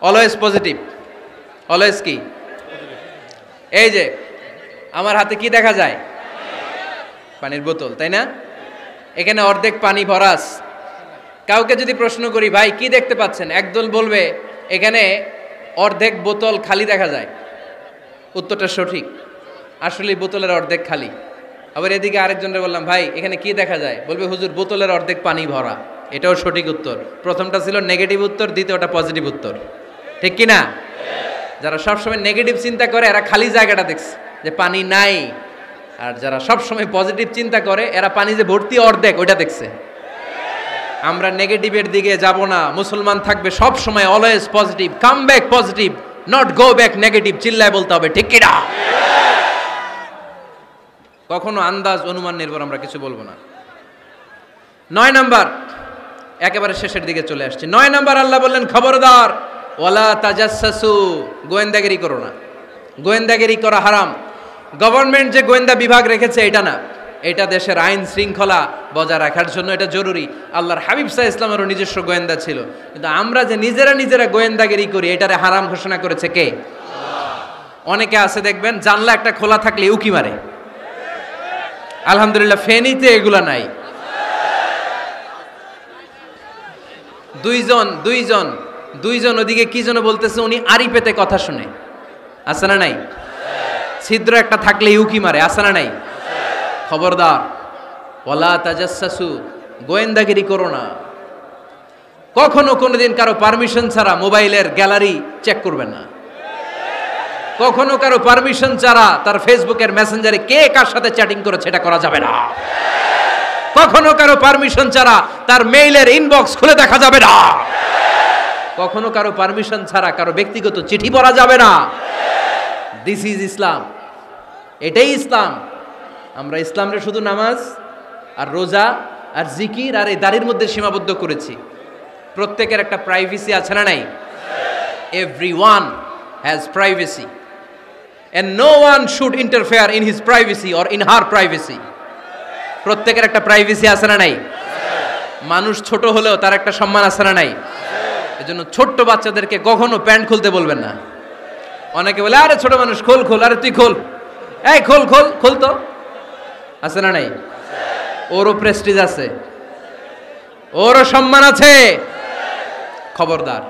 অলওয়েজ পজিটিভ। অলওয়েজ কি? এই যে আমার হাতে কি দেখা যায়? পানির বোতল, তাই না? এখানে অর্ধেক পানি ভরাস। কাউকে যদি প্রশ্ন করি, ভাই কি দেখতে পাচ্ছেন, একদল বলবে এখানে অর্ধেক বোতল খালি দেখা যায়। উত্তরটা সঠিক, আসলে বোতলের অর্ধেক খালি। আবার এদিকে আরেকজনকে বললাম, ভাই এখানে কি দেখা যায়, বলবে হুজুর বোতলের অর্ধেক পানি ভরা। এটাও সঠিক উত্তর। প্রথমটা ছিল নেগেটিভ উত্তর, দ্বিতীয়টা পজিটিভ উত্তর, ঠিক কি না? যারা সবসময় নেগেটিভ চিন্তা করে এরা খালি জায়গাটা দেখছে যে পানি নাই, আর যারা সবসময় পজিটিভ চিন্তা করে এরা পানি যে ভর্তি অর্ধেক ওইটা দেখছে। আমরা নেগেটিভের দিকে যাব না, মুসলমান থাকবে সব সময় always positive. Come back positive, not go back negative. চিল্লায় বলতে হবে, ঠিক কি না? কখনো আন্দাজ অনুমান নির্ভর আমরা কিছু বলবো না। 9 নাম্বার, একেবারে শেষের দিকে চলে আসছে। 9 নাম্বার আল্লাহ বললেন, খবরদার, ওয়ালা তাজাসসু, গোয়েন্দাগিরি করো না। গোয়েন্দাগিরি করা হারাম। গভর্নমেন্ট যে গোয়েন্দা বিভাগ রেখেছে এটা না, এটা দেশের আইন শৃঙ্খলা বজায় রাখার জন্য এটা জরুরি। আল্লাহর হাবিব সাল্লাল্লাহু আলাইহি ওয়াসাল্লামেরও নিজস্ব গোয়েন্দা ছিল, কিন্তু আমরা যে নিজেরা গোয়েন্দাগিরি করি এটারে হারাম ঘোষণা করেছে কে? অনেকে আছে দেখবেন জানলা একটা খোলা থাকলে উকি মারে। আলহামদুলিল্লাহ ফেনীতে এগুলা নাই। দুইজন ওদিকে কি যেন বলতেছে, উনি আড়ি পেতে কথা শুনে, আছে না নাই? ছিদ্র একটা থাকলে উকি মারে, আছে না নাই? খবরদার, ওয়ালা তাজাসসু, গোয়েন্দাগিরি করো না। কখনো কোনোদিন কারো পারমিশন ছাড়া মোবাইলের গ্যালারি চেক করবেন না। কখনো কারো পারমিশন ছাড়া তার ফেসবুকের মেসেঞ্জারে কে কার সাথে চ্যাটিং করেছে এটা করা যাবে না। কখনো কারো পারমিশন ছাড়া তার মেইলের ইনবক্স খুলে দেখা যাবে না। কখনো কারো পারমিশন ছাড়া কারো ব্যক্তিগত চিঠি পড়া যাবে না। দিস ইজ ইসলাম, এটাই ইসলাম। আমরা ইসলামরে শুধু নামাজ আর রোজা আর জিকির আর এই দাড়ির মধ্যে সীমাবদ্ধ করেছি। প্রত্যেকের একটা প্রাইভেসি আছে না নাই? Everyone has privacy and no one should interfere in his privacy or in her privacy. প্রত্যেকের একটা প্রাইভেসি আছে না নাই? মানুষ ছোট হলেও তার একটা সম্মান আছে না নাই? এজন্য ছোট্ট বাচ্চাদেরকে কখনো প্যান্ট খুলতে বলবেন না। অনেকে বলে আরে ছোট মানুষ খোল খোল, আরে তুই খোল, এই খোল খোল খোল, তো আছে না নাই? ওরও প্রেস্টিজ আছে, ওরও সম্মান আছে। খবরদার,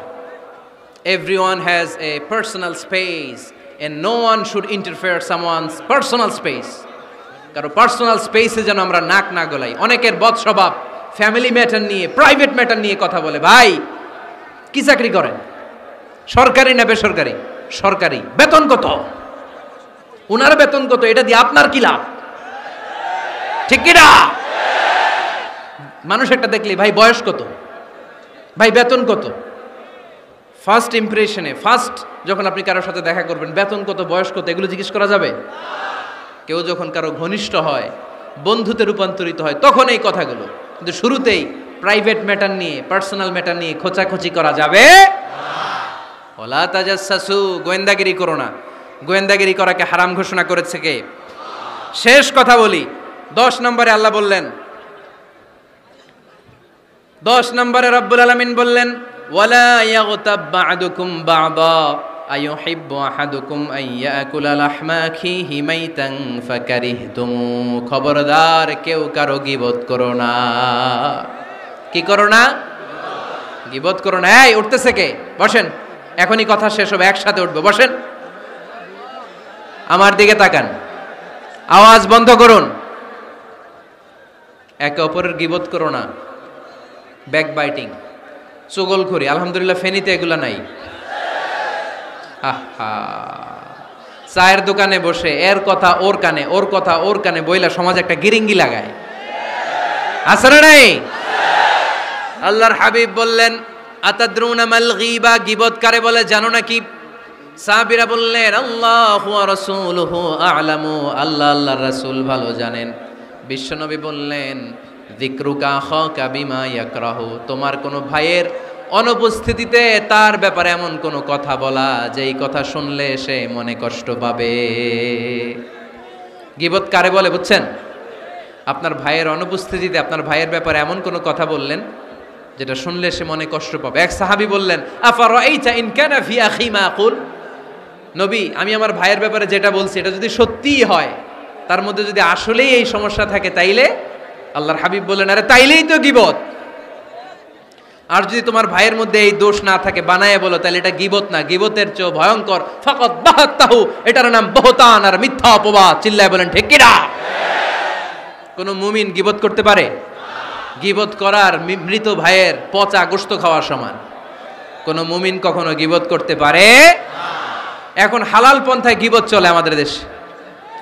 everyone has a personal space and no one should interfere someone's personal space. কারো পার্সোনাল স্পেসে যেন আমরা নাক না গলাই। অনেকের বদ স্বভাব ফ্যামিলি ম্যাটার নিয়ে, প্রাইভেট ম্যাটার নিয়ে কথা বলে। ভাই কি চাকরি করেন? সরকারি না বেসরকারি? সরকারি। বেতন কত? উনার বেতন কত? এটা দিয়ে আপনার কি লাভ? ঠিক কি না? মানুষ একটা দেখলে ভাই বয়স কত, ভাই বেতন কত, ফার্স্ট ইমপ্রেশনে, ফার্স্ট যখন আপনি কারোর সাথে দেখা করবেন বেতন কত, বয়স কত, এগুলো জিজ্ঞেস করা যাবে? কেউ যখন কারো ঘনিষ্ঠ হয়, বন্ধুতে রূপান্তরিত হয়, তখন এই কথাগুলো। কিন্তু শুরুতেই প্রাইভেট ম্যাটার নিয়ে, পার্সোনাল ম্যাটার নিয়ে খোঁচাখুচি করা যাবে না। ওয়ালা তাজাসসু, গোয়েন্দাগিরি করো না। গোয়েন্দাগিরি করাকে হারাম ঘোষণা করেছে কে? শেষ কথা বলি, 10 নম্বরে আল্লাহ বললেন, 10 নম্বরে রব্বুল আলামিন বললেন ওয়ালা ইয়াগতাব বা'দুকুম বা'দা আইয়ুহিব্বু আহাদুকুম আইয়াকুলা লাহমা আখিহি মাইতান ফাকারিহতুম। খবরদার, কেউ কারো গীবত করো না। কি করো না? গীবত করো না। এই উঠতেছে কে? বসেন, এখনই কথা শেষ হবে, একসাথে উঠবো। বসেন, আমার দিকে তাকান, আওয়াজ বন্ধ করুন। একে অপরের গীবত করো না। ব্যাকবাইটিং, চুগলখড়ি, আলহামদুলিল্লাহ ফেনীতে এগুলা নাই। আহা, চায়ের দোকানে বসে এর কথা ওর কানে, ওর কথা ওর কানে বইলা সমাজ একটা গিরিঙ্গি লাগায়। আছে না নাই? আল্লাহর হাবিব বললেন আতাদরুনা মাল গীবা, গীবত কারে বলে জানো নাকি? সাহাবীরা বললেন আল্লাহু ওয়া রাসূলুহু আ'লামু, আল্লাহ আল্লাহর রাসূল ভালো জানেন। বিশ্বনবী বললেন যিকরুকা আখাকা বিমা ইয়াকরাহু, তোমার কোনো ভাইয়ের অনুপস্থিতিতে তার ব্যাপারে এমন কোনো কথা বলা যেই কথা শুনলে সে মনে কষ্ট পাবে। গীবত কারে বলে বুঝছেন? আপনার ভাইয়ের অনুপস্থিতিতে আপনার ভাইয়ের ব্যাপারে এমন কোনো কথা বললেন যেটা শুনলে সে মনে কষ্ট পাবে। এক সাহাবী বললেন আফারাইতা ইন কানা ফি আখি মা আকুল, নবী আমি আমার ভাইয়ের ব্যাপারে যেটা বলছি এটা যদি সত্যিই হয়, তার মধ্যে যদি আসলেই এই সমস্যা থাকে, তাইলে? আল্লাহর হাবিব বললেন আরে তাইলেই তো গীবত। আর যদি তোমার ভাইয়ের মধ্যে এই দোষ না থাকে, বানায় বলো, তাহলে এটা গীবত না, গীবতের চেয়ে ভয়ঙ্কর। ফাকাত বাহাত্তাহু, এটার নাম বহতান আর মিথ্যা অপবাদ। চিল্লায় বলেন ঠিক কি না? কোন মুমিন গীবত করতে পারে? গীবত করার মৃত ভাইয়ের পচা গোশত খাওয়ার সমান। কোন মুমিন কখনো গীবত করতে পারে? এখন হালাল পন্থায় গীবত চলে আমাদের দেশে।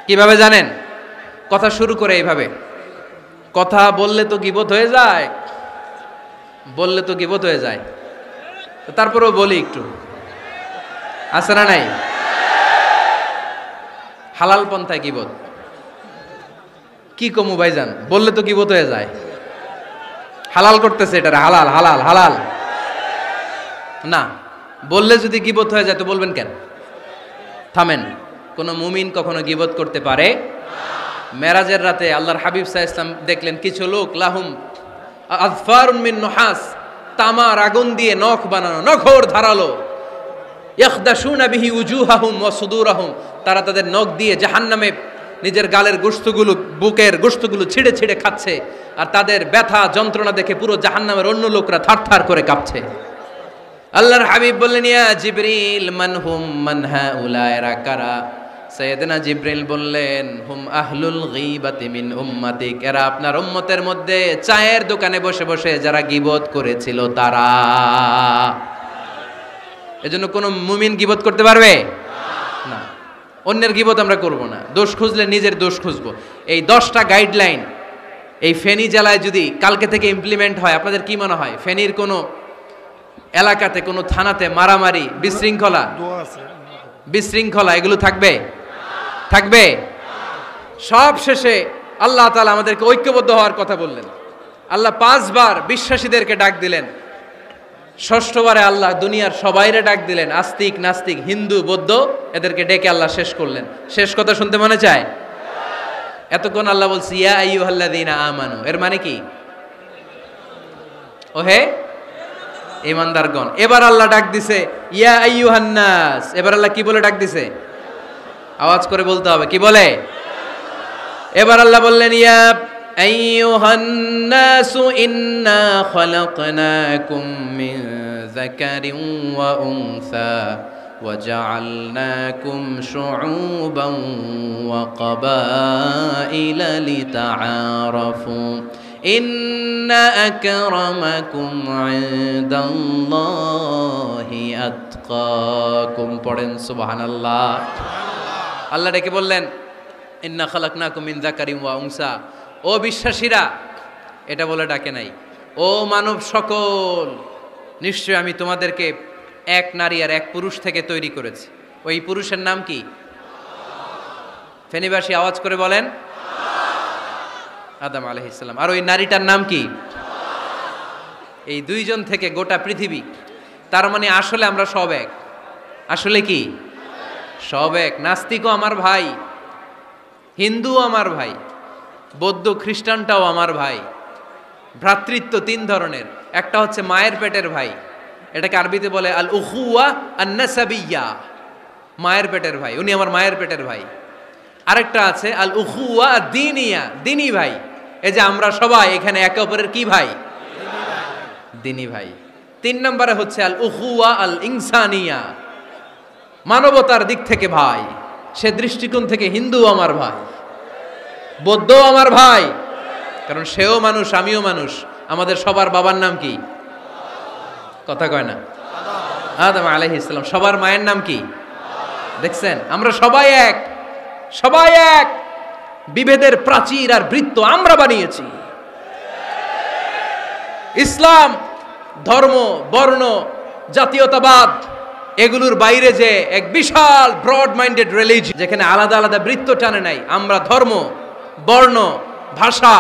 কিভাবে জানেন? কথা শুরু করে এইভাবে, কথা বললে তো গীবত হয়ে যায়, বললে তো গীবত হয়ে যায়, তারপরেও বলি একটু। আছে না নাই? হালাল পন্থায় গীবত কি কমু ভাইজান, বললে তো গীবত হয়ে যায়। হালাল করতেছে এটা, হালাল হালাল হালাল না। বললে যদি গীবত হয়ে যায় তো বলবেন কেন? থামেন। কোন মুমিন কখনো গীবত করতে পারে? মেরাজের রাতে আল্লাহর হাবিব সাল্লাল্লাহু আলাইহি ওয়াসাল্লাম দেখলেন কিছু লোক লাহুম আযফারুন মিন নুহাস, তামার আগুন দিয়ে নখ বানানো, নখর ধারালো, ইয়াখদাশুনা বিহি উজুহাহুম ওয়া সুদুরাহুম, তারা তাদের নখ দিয়ে জাহান্নামে নিজের গালের গোশতগুলো, বুকের গোশতগুলো ছিঁড়ে ছিঁড়ে খাচ্ছে। আর তাদের ব্যথা যন্ত্রণা দেখে পুরো জাহান্নামের অন্য লোকরা থারথার করে কাঁপছে। আল্লাহর হাবিব বললেন ইয়া জিবরিল মানহুম মান হাউলা, এরা কারা? সাইয়েদনা জিবরিল বললেন, হুম আহলুল গীবাতি মিন উম্মাতিক, এরা আপনার উম্মতের মধ্যে চায়ের দোকানে বসে বসে যারা গীবত করেছিল তারা। এজন্য কোন মুমিন গীবত করতে পারবে না। অন্যের গীবত আমরা করব না, দোষ খুঁজলে নিজের দোষ খুঁজবো। এই 10টা গাইডলাইন এই ফেনী জেলায় যদি কালকে থেকে ইমপ্লিমেন্ট হয়, আপনাদের কি মনে হয় ফেনীর কোনো এলাকাতে কোনো থানাতে মারামারি বিশৃঙ্খলা এগুলো থাকবে? থাকবে? সব শেষে আল্লাহ তাআলা আমাদেরকে ঐক্যবদ্ধ হওয়ার কথা বললেন। আল্লাহ 5 বার বিশ্বাসীদেরকে ডাক দিলেন, 6ঠবারে আল্লাহ দুনিয়ার সবাইরে ডাক দিলেন, আস্তিক নাস্তিক হিন্দু বৌদ্ধ এদেরকে ডেকে আল্লাহ শেষ করলেন। শেষ কথা শুনতে মনে চায়? এতক্ষণ আল্লাহ বলছি ইয়া আইয়ুহাল্লাযীনা আমানু, এর মানে কি? ওহে ঈমানদারগণ। এবার আল্লাহ ডাক দিছে ইয়া আইয়ুহান নাস। এবার আল্লাহ কি বলে ডাক দিছে? আওয়াজ করে বলতে হবে, কি বলে? এবার আল্লাহ বললেন ইয়া আইয়ুহান নাসু ইন্না খালাকনাকুম মিন যাকারিন ওয়া উনসা وجعلناكم شعوبا وقبائل لتعارفوا إن أكرمكم عند الله أتقاكم পড়েন সুবহানাল্লাহ। আল্লাহ ডেকে বললেন ইন্না খালাকনাকুম মিন যাকারিন ওয়া উনসা, ও বিশ্বাসীরা, এটা বলে ডাকে নাই, ও মানব সকল, নিশ্চয় আমি তোমাদেরকে এক নারী আর এক পুরুষ থেকে তৈরি করেছি। ওই পুরুষের নাম কি? ফেনীবাসী আওয়াজ করে বলেন আদম আলাইহিস সালাম। আর ওই নারীটার নাম কি? এই দুইজন থেকে গোটা পৃথিবী। তার মানে আসলে আমরা সব এক। আসলে কি? সব এক। নাস্তিকও আমার ভাই, হিন্দুও আমার ভাই, বৌদ্ধ খ্রিস্টানটাও আমার ভাই। ভ্রাতৃত্ব 3 ধরনের। একটা হচ্ছে মায়ের পেটের ভাই, এটাকে আরবিতে বলে আল উখুয়া আন নাসাবিয়্যা, মায়ের পেটের ভাই, উনি আমার মায়ের পেটের ভাই। আরেকটা আছে আল উখুয়া দ্বীনিয়া, দ্বীনি ভাই। এই যে আমরা সবাই এখানে একে অপরের কি ভাই? দ্বীনি ভাই। 3 নম্বরে হচ্ছে আল উখুয়া আল ইনসানিয়া, মানবতার দিক থেকে ভাই। সে দৃষ্টিকোণ থেকে হিন্দু আমার ভাই, বৌদ্ধ আমার ভাই, কারণ সেও মানুষ আমিও মানুষ। আমাদের সবার বাবার নাম কি? কথা কয় না? আদম আলাইহিস সালাম। সবার মায়ের নাম কি? দেখছেন, আমরা সবাই এক, সবাই এক। বিভেদের প্রাচীর আর বৃত্ত আমরা বানিয়েছি। ইসলাম ধর্ম বর্ণ জাতীয়তাবাদ এগুলোর বাইরে যে এক বিশাল ব্রড মাইন্ডেড রিলিজিয়ন, যেখানে আলাদা আলাদা বৃত্ত টানে নাই। আমরা ধর্ম বর্ণ ভাষা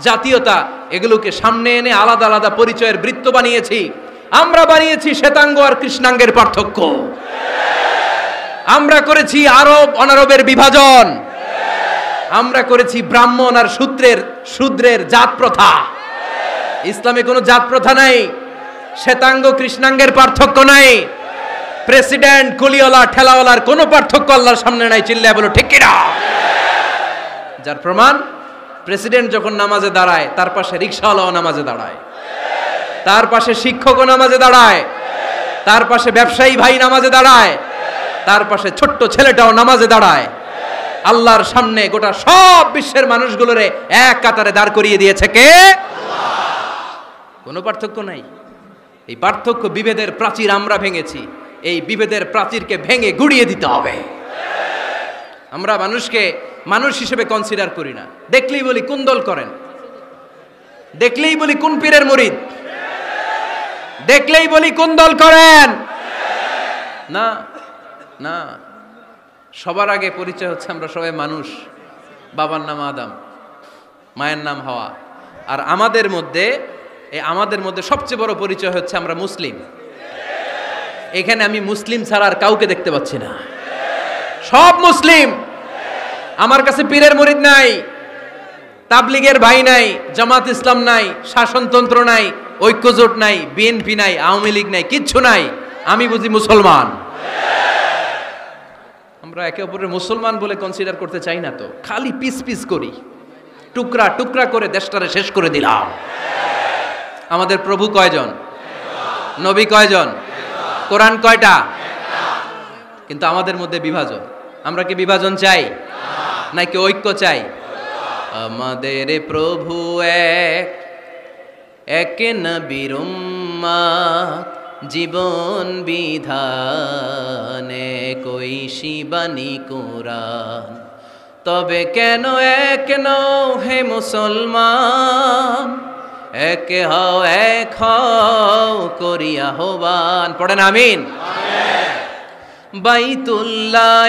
জাতীয়তা এগুলোকে সামনে এনে আলাদা আলাদা পরিচয়ের বৃত্ত বানিয়েছি। আমরা বানিয়েছি শ্বেতাঙ্গ আর কৃষ্ণাঙ্গের পার্থক্য। আমরা করেছি আরব অনারবের বিভাজন। আমরা করেছি ব্রাহ্মণ আর শূদ্রের জাত প্রথা। ইসলামে কোনো জাত প্রথা নাই, শ্বেতাঙ্গ কৃষ্ণাঙ্গের পার্থক্য নাই, প্রেসিডেন্ট কুলিওয়ালা ঠেলাওয়ালার কোনো পার্থক্য আল্লাহর সামনে নাই। চিল্লায় বলো ঠিক কিনা? যার প্রমাণ, প্রেসিডেন্ট যখন নামাজে দাঁড়ায় তার পাশে রিকশাওয়ালাও নামাজে দাঁড়ায়, তার পাশে শিক্ষকও নামাজে দাঁড়ায়, তার পাশে ব্যবসায়ী ভাই নামাজে দাঁড়ায়, তার পাশে ছোট্ট ছেলেটাও নামাজে দাঁড়ায়। আল্লাহর সামনে গোটা সব বিশ্বের মানুষগুলোরে এক কাতারে দাঁড় করিয়ে দিয়েছে কে? কোনো পার্থক্য নাই। এই পার্থক্য বিভেদের প্রাচীর আমরা ভেঙেছি। এই বিভেদের প্রাচীরকে ভেঙে গুড়িয়ে দিতে হবে। আমরা মানুষকে মানুষ হিসেবে কনসিডার করি না। দেখলেই বলি কোন দল করেন, দেখলেই বলি কোন পীরের মুরিদ, দেখলেই বলি কোন দল করেন। না না, সবার আগে পরিচয় হচ্ছে আমরা সবাই মানুষ। বাবার নাম আদম, মায়ের নাম হাওয়া। আর আমাদের মধ্যে সবচেয়ে বড় পরিচয় হচ্ছে আমরা মুসলিম। এখানে আমি মুসলিম ছাড়া আর কাউকে দেখতে পাচ্ছি না। সব মুসলিম। আমার কাছে পীরের মুরিদ নাই, তাবলিগের ভাই নাই, জামাত ইসলাম নাই, শাসনতন্ত্র নাই, ঐক্যজোট নাই, বিএনপি নাই, আওয়ামী লীগ নাই, কিচ্ছু নাই। আমি বুঝি মুসলমান। আমরা একে অপরের মুসলমান বলে কনসিডার করতে চাই না তো, খালি পিস পিস করি, টুকরা টুকরা করে দেশটারে শেষ করে দিলাম। আমাদের প্রভু কয়জন? নবী কয়জন? কোরআন কয়টা? কিন্তু আমাদের মধ্যে বিভাজন। আমরা কি বিভাজন চাই নাকি ঐক্য চাই? আমাদের প্রভু এক, এক নবীর উম্মত, জীবন বিধানে কই শিবানী কোরআন। তবে কেন এক নও হে মুসলমান, এক হও এক হও করিয়া আহ্বান। পড়েন আমিন। বাইতুল্লাহ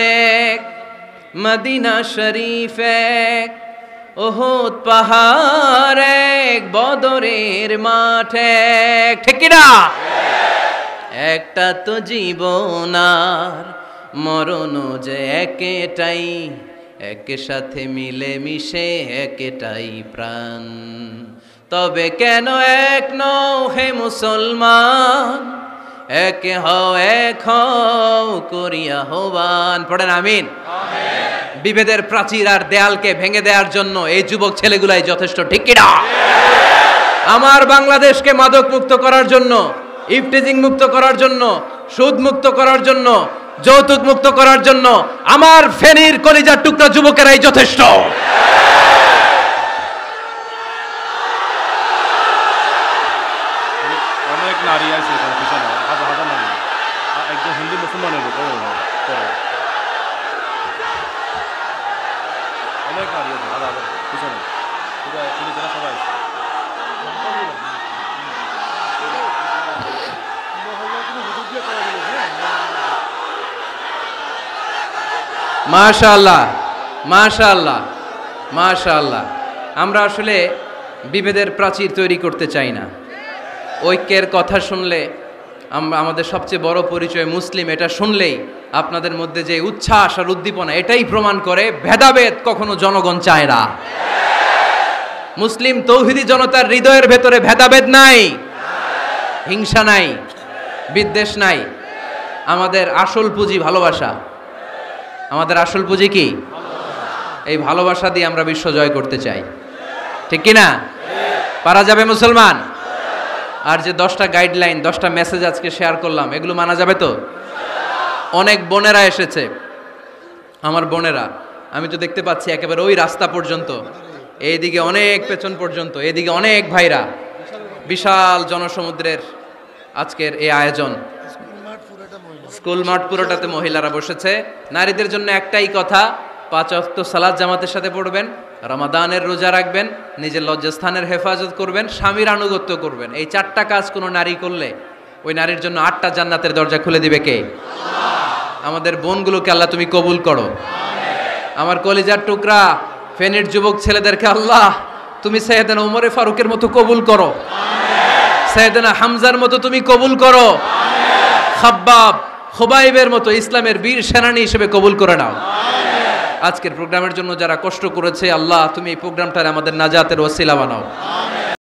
এক, মদিনা শরীফ এক, উহুদ পাহাড় এক, বদরের মাঠ এক, ঠিক কি না? একটা তো জীবন আর মরণ যে একটাই, একে সাথে মিলে মিশে একটাই প্রাণ। তবে কেন এক নও হে মুসলমান, এক হও এক হও করিয়া আহ্বান। পড়েন আমিন। বিভেদের প্রাচীর আর দেয়ালকে ভেঙে দেওয়ার জন্য এই যুবক ছেলেগুলাই যথেষ্ট, ঠিক কি না? আমার বাংলাদেশকে মাদক মুক্ত করার জন্য, ইফটিজিং মুক্ত করার জন্য, সুদ মুক্ত করার জন্য, যৌতুক মুক্ত করার জন্য আমার ফেনীর কলিজার টুকরা যুবকেরাই যথেষ্ট। অনেক নারী আছে পিছনে, হাজার হাজার নারী, একজন হিন্দু মুসলমানের অনেক নারী আছে, হাজার হাজার পিছনে, পুরো পুলিশেরা সবাই আছে। মাশাআল্লাহ, মাশাআল্লাহ, মাশাআল্লাহ। আমরা আসলে বিভেদের প্রাচীর তৈরি করতে চাই না। ঐক্যের কথা শুনলে আমরা, আমাদের সবচেয়ে বড় পরিচয় মুসলিম, এটা শুনলেই আপনাদের মধ্যে যে উচ্ছ্বাস আর উদ্দীপনা, এটাই প্রমাণ করে ভেদাভেদ কখনো জনগণ চায় না। মুসলিম তৌহিদি জনতার হৃদয়ের ভেতরে ভেদাভেদ নাই, হিংসা নাই, বিদ্বেষ নাই। আমাদের আসল পুঁজি ভালোবাসা। আমাদের আসল পুঁজি কি? এই ভালোবাসা দিয়ে আমরা বিশ্ব জয় করতে চাই, ঠিক কি না? পারা যাবে মুসলমান? আর যে 10টা গাইডলাইন, 10টা মেসেজ আজকে শেয়ার করলাম, এগুলো মানা যাবে তো? অনেক বোনেরা এসেছে, আমার বোনেরা, আমি তো দেখতে পাচ্ছি একেবারে ওই রাস্তা পর্যন্ত, এইদিকে অনেক পেছন পর্যন্ত, এইদিকে অনেক ভাইরা, বিশাল জনসমুদ্রের আজকের এই আয়োজন। স্কুল মাঠ পুরোটাতে মহিলারা বসেছে। নারীদের জন্য একটাই কথা, 5 ওয়াক্ত সালাত জামাতের সাথে পড়বেন, রমাদানের রোজা রাখবেন, নিজের লজ্জাস্থানের হেফাজত করবেন, স্বামীর আনুগত্য করবেন। এই 4টা কাজ কোনো নারী করলে ওই নারীর জন্য 8টা জান্নাতের দরজা খুলে দিবে কে? আমাদের বোনগুলোকে আল্লাহ তুমি কবুল করো। আমার কলিজার টুকরা ফেনীর যুবক ছেলেদেরকে আল্লাহ তুমি সাইয়েদনা উমরে ফারুকের মতো কবুল করো, সাইয়েদনা হামজার মতো তুমি কবুল করো, খাব্বাব খুবাইবের মতো ইসলামের বীর সেনানী হিসেবে কবুল করে নাও। আজকের প্রোগ্রামের জন্য যারা কষ্ট করেছে আল্লাহ তুমি এই প্রোগ্রামটার আমাদের নাজাতের ওসিলা বানাও।